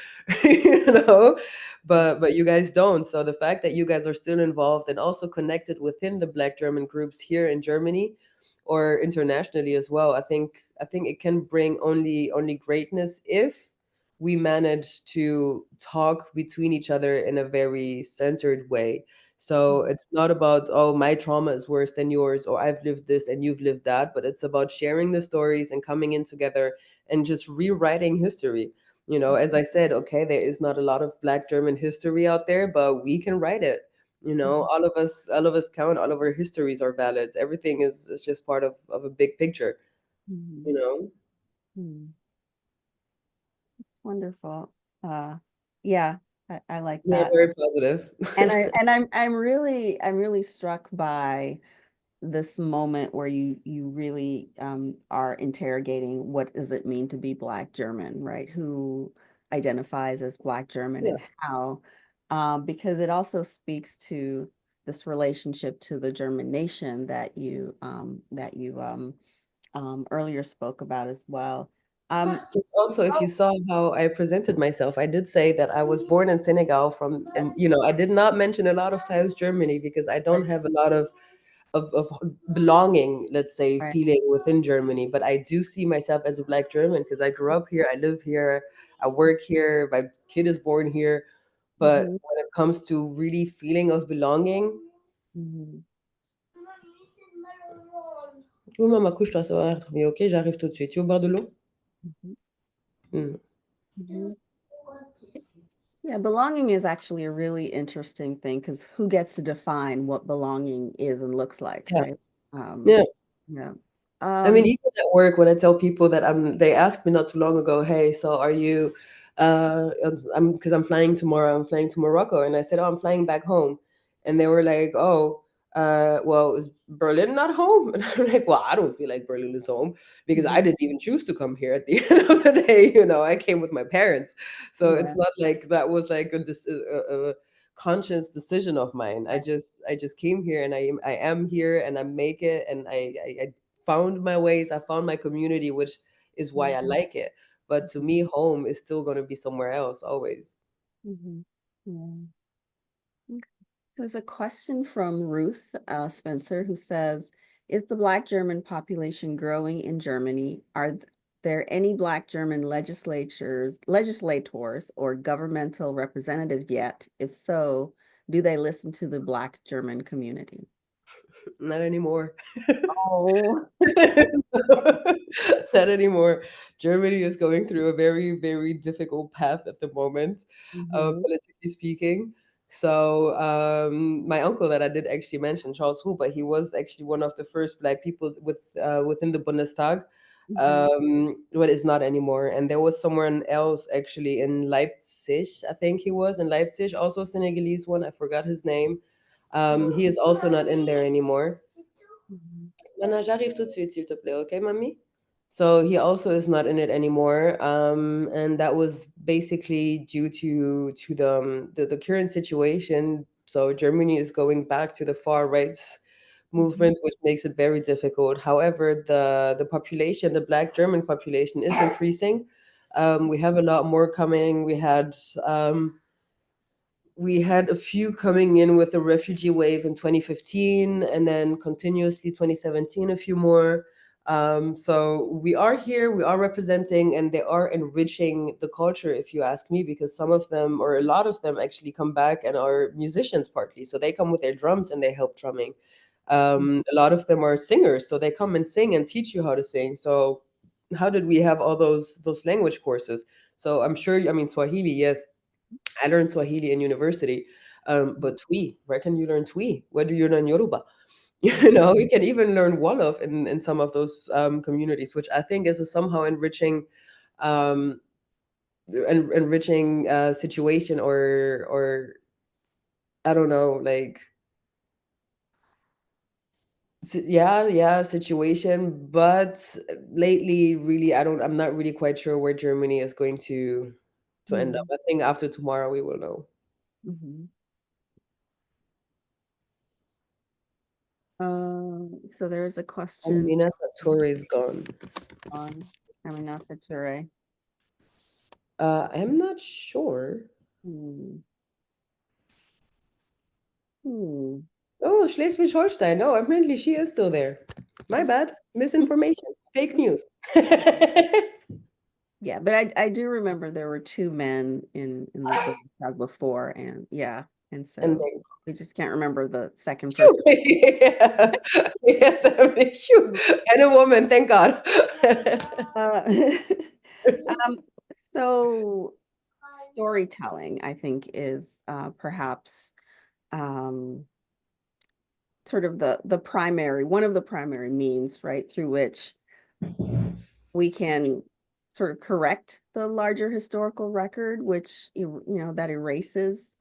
you know. But you guys don't. So the fact that you guys are still involved and also connected within the Black German groups here in Germany or internationally as well, I think it can bring only greatness if we manage to talk between each other in a very centered way. So mhm, it's not about, oh, my trauma is worse than yours, or I've lived this and you've lived that, but it's about sharing the stories and coming in together and just rewriting history. As I said, okay, there is not a lot of Black German history out there, but we can write it. mhm, All of us count, all of our histories are valid. Everything is just part of a big picture, you mhm, know? mhm. Wonderful. Uh, yeah, I like Yeah, that. very positive. I'm really struck by this moment where you really are interrogating what does it mean to be Black German, right? Who identifies as Black German Yeah. and how, because it also speaks to this relationship to the German nation that you earlier spoke about as well. Just also, if you saw how I presented myself, I did say that I was born in Senegal I did not mention a lot of times Germany because I don't have a lot of belonging, let's say, Right. feeling within Germany. But I do see myself as a Black German because I grew up here, I live here, I work here, my kid is born here. But Mhm, when it comes to really feeling of belonging, mhm, oui, maman, couche-toi, ça va être mieux, ok? J'arrive tout de suite. Tu es au bord de l'eau? mhm, Mm. mhm. Yeah, belonging is actually a really interesting thing because who gets to define what belonging is and looks like, Yeah. right? Um, Yeah. yeah. I mean, Um, even at work, when I tell people that they asked me not too long ago, hey, so are you, because I'm flying tomorrow, I'm flying to Morocco. And I said, oh, I'm flying back home. And they were like, oh, well, is Berlin not home? And I'm like, well, I don't feel like Berlin is home because I Mhm. didn't even choose to come here at the end of the day. I came with my parents. So Yeah. it's not like that was like a conscious decision of mine. I just came here and I am here and I make it and I found my ways. I found my community, which is why I Mhm. like it. But to me, home is still going to be somewhere else always. Mhm. Yeah. There's a question from Ruth Spencer who says, is the Black German population growing in Germany? Are there any Black German legislators, or governmental representatives yet? If so, do they listen to the Black German community? Not anymore. Oh. Not anymore. Germany is going through a very, very difficult path at the moment, Mhm. politically speaking. So, my uncle that I did actually mention, Charles Huber, he was actually one of the first Black people within the Bundestag, Mhm. but is not anymore. And there was someone else actually in Leipzig, I think he was in Leipzig, also a Senegalese one. I forgot his name. He is also not in there anymore. Mhm. Anna, j'arrive tout de suite, s'il te plaît, okay, mommy? So he also is not in it anymore, and that was basically due to the current situation. So Germany is going back to the far right Mhm. movement, which makes it very difficult. However, the population, the Black German population, is increasing. We have a lot more coming. We had a few coming in with the refugee wave in 2015 and then continuously 2017 a few more. So we are here, we are representing, and they are enriching the culture, if you ask me, because some of them, or a lot of them, actually come back and are musicians partly. So they come with their drums and they help drumming. A lot of them are singers, so they come and sing and teach you how to sing. So how did we have all those language courses? So I'm sure, I mean, Swahili, yes, I learned Swahili in university. But Twi, where can you learn Twi? Where do you learn Yoruba? You can even learn Wolof in some of those communities, which I think is a somehow um, enriching situation, or I don't know, like yeah, situation. But lately, really, I'm not really quite sure where Germany is going to end up. Mhm. I think after tomorrow we will know. Mhm. So there's a And question Minata Torre is gone. on Aminata Toure. I'm not sure. Hmm. Hmm. Oh, Schleswig-Holstein. Oh, apparently she is still there. My bad. Misinformation. Fake news. Yeah, but I do remember there were two men in the Bundestag before, and yeah, and And so then, we just can't remember the second person. phew, yeah. Yes, I mean, phew. And a woman, thank God. Uh, um, so storytelling, I think, is perhaps um, sort of the primary, one of the primary means, right, through which we can sort of correct the larger historical record, which that erases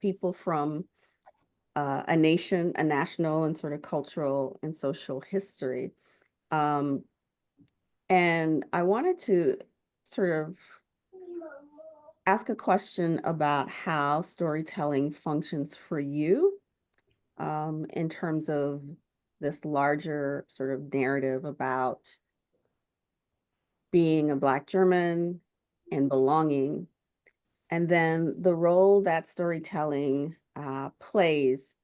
people from a nation, a national, and sort of cultural and social history. Um, and I wanted to sort of ask a question about how storytelling functions for you, in terms of this larger sort of narrative about being a Black German and belonging, and then the role that storytelling plays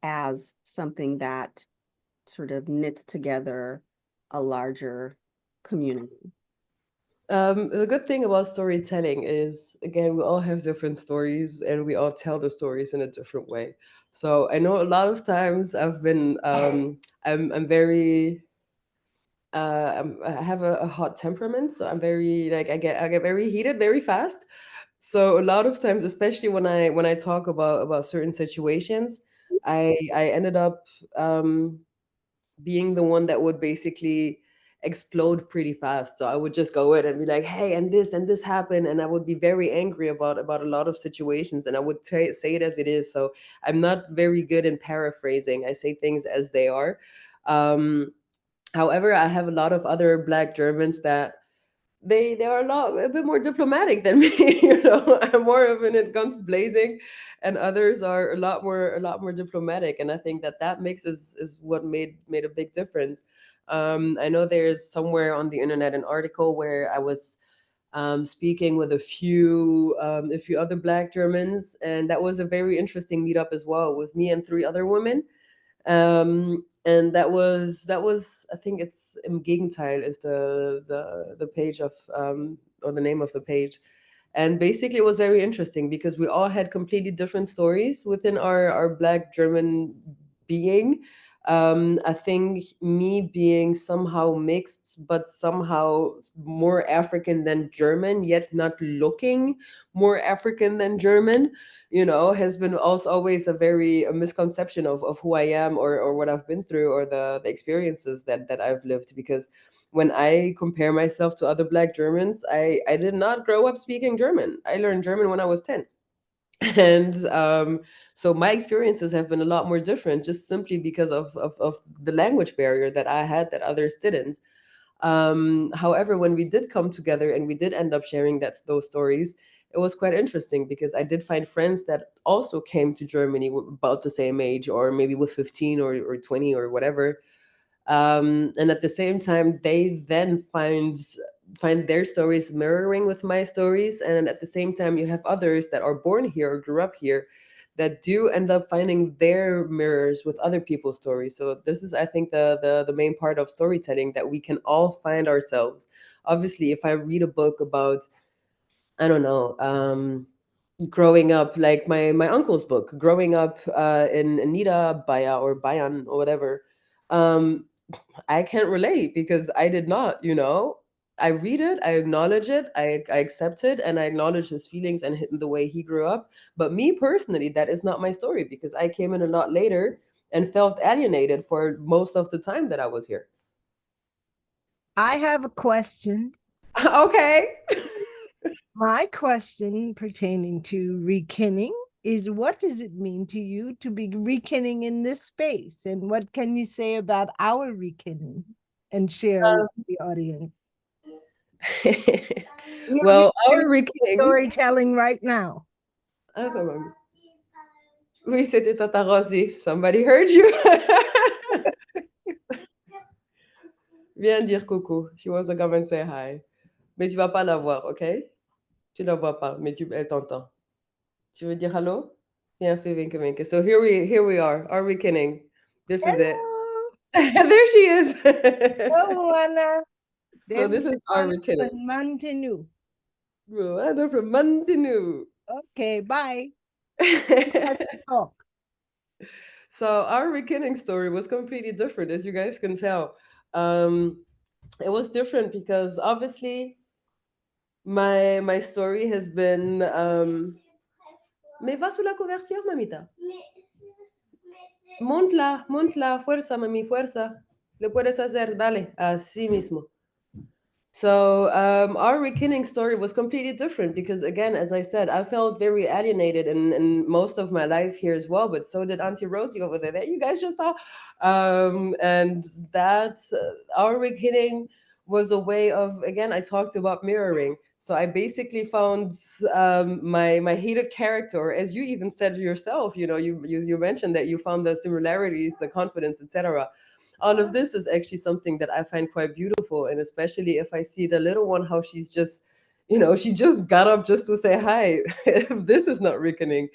as something that sort of knits together a larger community. The good thing about storytelling is, again, we all have different stories and we all tell the stories in a different way. So I know a lot of times I'm very, I have a hot temperament, so I'm very like I get very heated very fast. So a lot of times, especially when I talk about certain situations, I ended up being the one that would basically explode pretty fast. So I would just go in and be like, hey, and this happened, and I would be very angry about a lot of situations, and I would say it as it is. So I'm not very good in paraphrasing. I say things as they are. um However, I have a lot of other Black Germans that they are a bit more diplomatic than me. I'm more of an it guns blazing, and others are a lot more diplomatic. And I think that mix is what made a big difference. I know there's somewhere on the internet an article where I was speaking with a few other Black Germans, and that was a very interesting meetup as well. It was me and three other women, and that was I think it's Im Gegenteil is the page of or the name of the page. And basically it was very interesting because we all had completely different stories within our Black German being. I think me being somehow mixed but somehow more African than German, yet not looking more African than German, has been also always a misconception of who I am, or what I've been through, or the experiences that I've lived. Because when I compare myself to other Black Germans, I did not grow up speaking German. I learned German when I was 10. And so my experiences have been a lot more different, just simply because of the language barrier that I had that others didn't. However, when we did come together and we did end up sharing those stories, it was quite interesting because I did find friends that also came to Germany about the same age, or maybe with 15 or 20 or whatever. And at the same time, they then find their stories mirroring with my stories. And at the same time, you have others that are born here or grew up here that do end up finding their mirrors with other people's stories. So this is, I think, the main part of storytelling, that we can all find ourselves. Obviously, if I read a book about, I don't know, growing up, like my uncle's book, growing up in Nida Baya or Bayan or whatever, um, I can't relate because I did not. I read it, I acknowledge it, I accept it, and I acknowledge his feelings and the way he grew up. But me personally, that is not my story because I came in a lot later and felt alienated for most of the time that I was here. I have a question. Okay. My question pertaining to rekinning is, what does it mean to you to be rekinning in this space? And what can you say about our rekinning and share with the audience? We are Well, our rekinning reking. storytelling right now. Ah, ça va mieux. Oui, c'était Tata Rosie. Somebody heard you. Viens dire coucou. She wants to come and say hi. Mais tu vas pas la voir, ok? Tu la vois pas, mais elle t'entend. Tu veux dire hello? Viens, fais vinke vinke. So here we are. Are we kidding? This is it. Hello. There she is. Hello, Anna. So this is Are We Kidding? Mantenu. Anna from Montenu. Okay, bye. Let's talk. So our beginning story was completely different, as you guys can tell. It was different because obviously my story has been. Mais va sous la couverture, mamita. Montla, fuerza, mami, fuerza. Le puedes hacer, dale, así mismo. So our rekindling story was completely different because, again, as I said, I felt very alienated in most of my life here as well. But so did Auntie Rosie over there that you guys just saw. And that our rekindling was a way of, again, I talked about mirroring. So I basically found my hated character, as you even said yourself. You mentioned that you found the similarities, the confidence, etc. All of this is actually something that I find quite beautiful. And especially if I see the little one, how she's just, she just got up just to say hi. If this is not reckoning.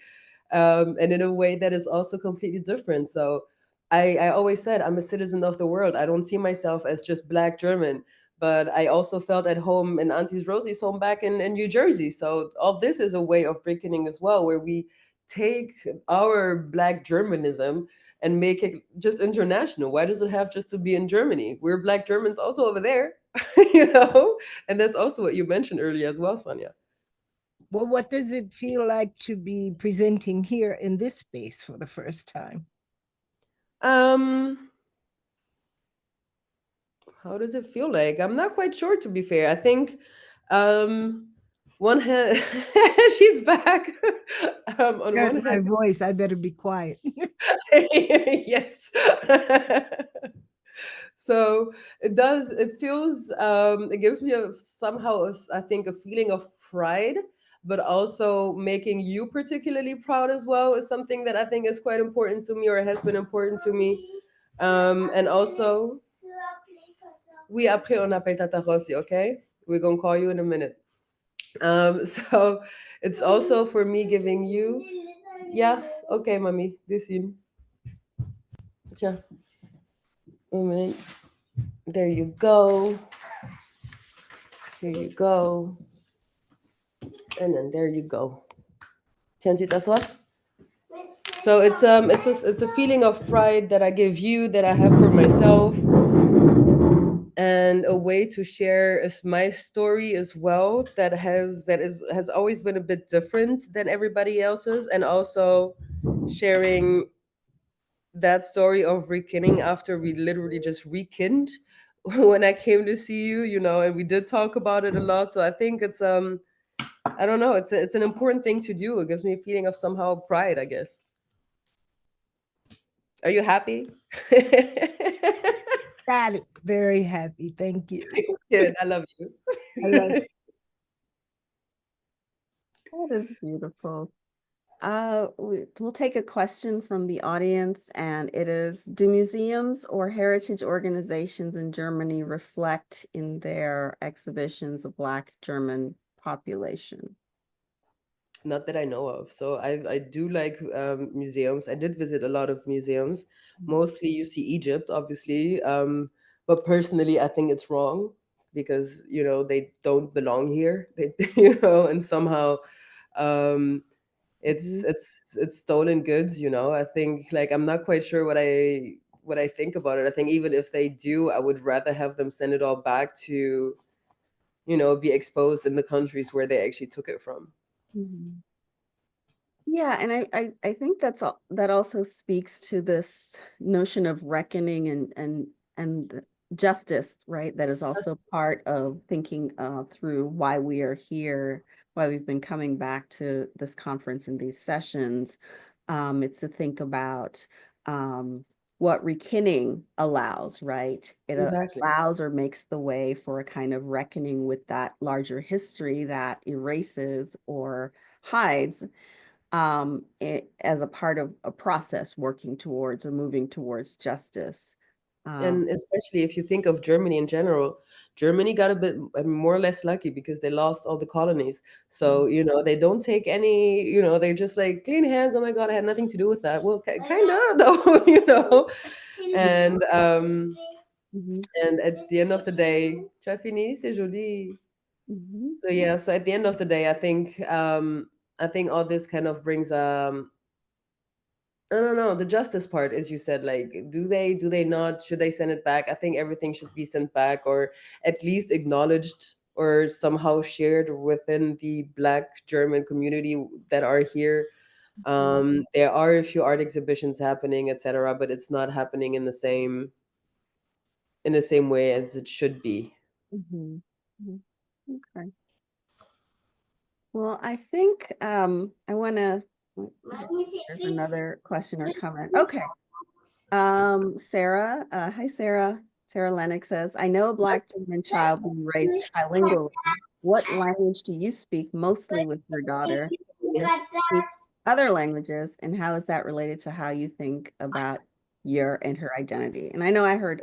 And in a way that is also completely different. So I always said I'm a citizen of the world. I don't see myself as just Black German, but I also felt at home in Auntie's Rosie's home back in New Jersey. So all this is a way of reckoning as well, where we take our Black Germanism and make it just international. Why does it have just to be in Germany? We're Black Germans also over there, and that's also what you mentioned earlier as well, Sonia. Well, what does it feel like to be presenting here in this space for the first time? How how does it feel like? I'm not quite sure, to be fair. I think one hand she's back. On Heard one my hand, voice. I better be quiet. yes. So it does, it feels, it gives me somehow I think a feeling of pride, but also making you particularly proud as well is something that I think is quite important to me, or has been important to me. And also, oui, après on appelle Tata Rossi, okay? We're gonna call you in a minute. So it's also for me giving you, yes, okay, mommy, this in. Tiens, moment. There you go. Here you go. And then there you go. Tiens, tu t'assois? So it's a feeling of pride that I give you, that I have for myself, and a way to share is my story as well, has always been a bit different than everybody else's, and also sharing that story of rekinning after we literally just rekinned when I came to see you, and we did talk about it a lot. So I think it's I don't know, it's an important thing to do. It gives me a feeling of somehow pride, I guess. Are you happy? Got it. Very happy. Thank you. Good. I love you. I love it. That is beautiful. We'll take a question from the audience, and it is, do museums or heritage organizations in Germany reflect in their exhibitions the Black German population? Not that I know of. So I do like museums. I did visit a lot of museums. Mostly you see Egypt, obviously. But personally, I think it's wrong because they don't belong here. They and somehow um, it's Mhm. it's stolen goods. I think, like, I'm not quite sure what I think about it. I think even if they do, I would rather have them send it all back to be exposed in the countries where they actually took it from. Mhm. Yeah, and I think that also speaks to this notion of reckoning and justice, right? That is also part of thinking through why we are here, why we've been coming back to this conference and these sessions. It's to think about what rekinning allows, right? It Exactly. allows or makes the way for a kind of reckoning with that larger history that erases or hides as a part of a process working towards or moving towards justice. And especially if you think of Germany in general, Germany got a bit more or less lucky because they lost all the colonies. So, they don't take any, they're just like clean hands. Oh my God, I had nothing to do with that. Well, kind of though, And Mhm, and at the end of the day, tu as fini, c'est joli. mhm, So yeah, so at the end of the day, I think all this kind of brings I don't know, the justice part, as you said, like, do they not, should they send it back? I think everything should be sent back, or at least acknowledged or somehow shared within the Black German community that are here. There are a few art exhibitions happening, etc., but it's not happening in the same way as it should be. mhm, mhm. Okay. Well, I think I want to. There's another question or comment. Okay. Sarah, hi Sarah. Sarah Lennox says, I know a Black German child being raised trilingually. What language do you speak mostly with your daughter? Does she speak other languages, and how is that related to how you think about your and her identity? And I know I heard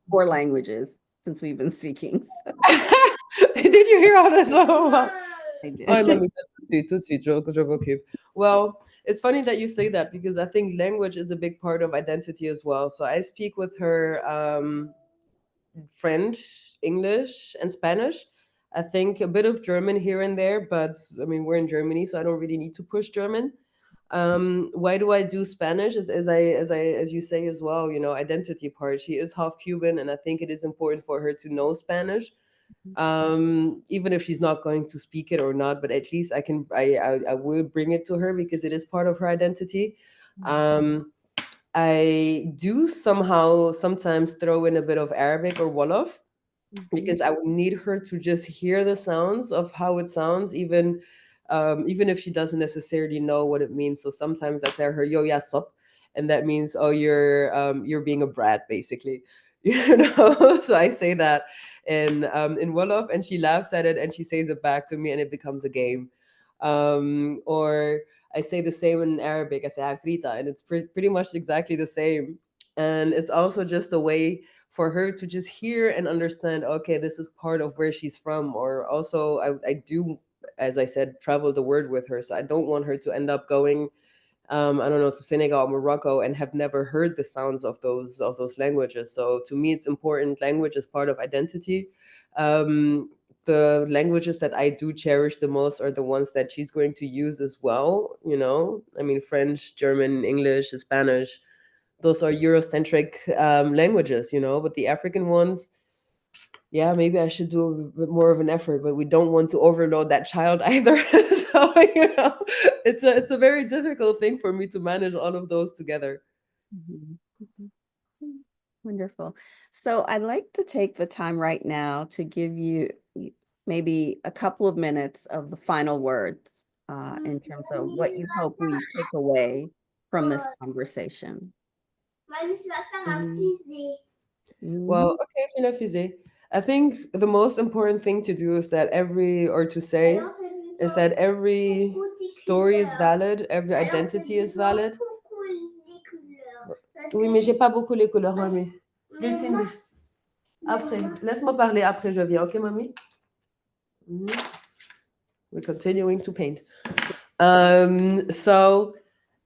4 languages since we've been speaking. So Did you hear all this? Oh, wow. I Ay, did. mami, tout de suite, je m'occupe. Well, it's funny that you say that because I think language is a big part of identity as well. So I speak with her French, English, and Spanish. I think a bit of German here and there, but I mean, we're in Germany, so I don't really need to push German. Why do I do Spanish? As you say as well, identity part. She is half Cuban, and I think it is important for her to know Spanish, even if she's not going to speak it or not, but at least I will bring it to her because it is part of her identity. um I do somehow sometimes throw in a bit of Arabic or Wolof, because I would need her to just hear the sounds of how it sounds, even if she doesn't necessarily know what it means. So sometimes I tell her "yo ya sop," and that means, oh, you're being a brat, basically. So I say that in Wolof, and she laughs at it and she says it back to me, and it becomes a game. Or I say the same in Arabic. I say "afrita," and it's pretty much exactly the same. And it's also just a way for her to just hear and understand, okay, this is part of where she's from. Or also, I do, as I said, travel the word with her, so I don't want her to end up going, I don't know, to Senegal or Morocco and have never heard the sounds of those languages. So to me, it's important. Language is part of identity. The languages that I do cherish the most are the ones that she's going to use as well. I mean, French, German, English, Spanish, those are Eurocentric languages, but the African ones, yeah, maybe I should do a bit more of an effort, but we don't want to overload that child either. So, it's a very difficult thing for me to manage all of those together. Mhm. Mhm. Wonderful. So I'd like to take the time right now to give you maybe a couple of minutes of the final words in terms of what you hope we take away from this conversation. Mamie, tu vas faire un Mhm. fusée. Well, Mhm. okay, Fina Fusée. I think the most important thing to do is that to say, Alors, c'est du is blanc that every beaucoup de story is couleurs. valid, every Alors, c'est identity du is blanc valid. beaucoup les couleurs. Parce Oui, que- mais j'ai pas beaucoup les couleurs, mamie. Mais Dessine. moi- Après, mais moi- laisse-moi parler, après je viens, ok, mamie? Mhm. We're continuing to paint. So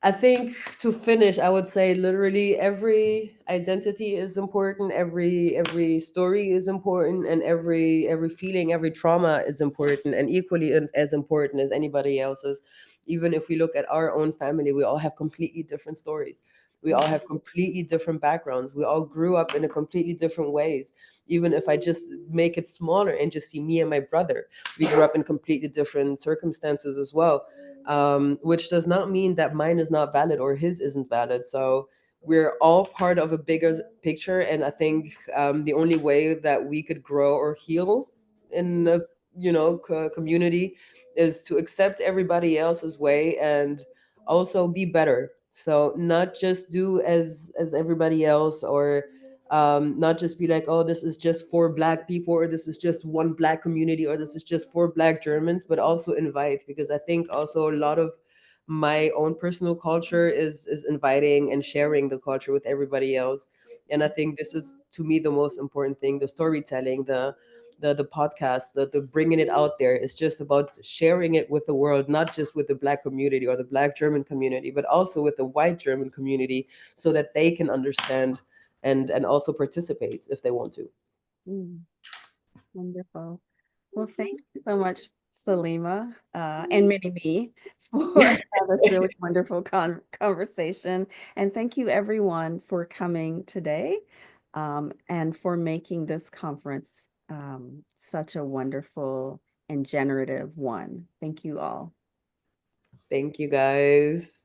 I think to finish, I would say literally every identity is important, every story is important, and every feeling, every trauma is important, and equally as important as anybody else's. Even if we look at our own family, we all have completely different stories. We all have completely different backgrounds. We all grew up in a completely different ways. Even if I just make it smaller and just see me and my brother, we grew up in completely different circumstances as well, which does not mean that mine is not valid or his isn't valid. So we're all part of a bigger picture, and I think the only way that we could grow or heal in a community is to accept everybody else's way and also be better. So not just do as everybody else, or not just be like, oh, this is just for Black people, or this is just one Black community, or this is just for Black Germans, but also invite, because I think also a lot of my own personal culture is inviting and sharing the culture with everybody else. And I think this is, to me, the most important thing: the storytelling, the podcast, the bringing it out there. Is just about sharing it with the world, not just with the Black community or the Black German community, but also with the white German community, so that they can understand and also participate if they want to. Mm. Wonderful. Well, thank you so much, Salima, and Mini Me, for this really wonderful conversation. And thank you, everyone, for coming today, and for making this conference such a wonderful and generative one. Thank you all. Thank you, guys.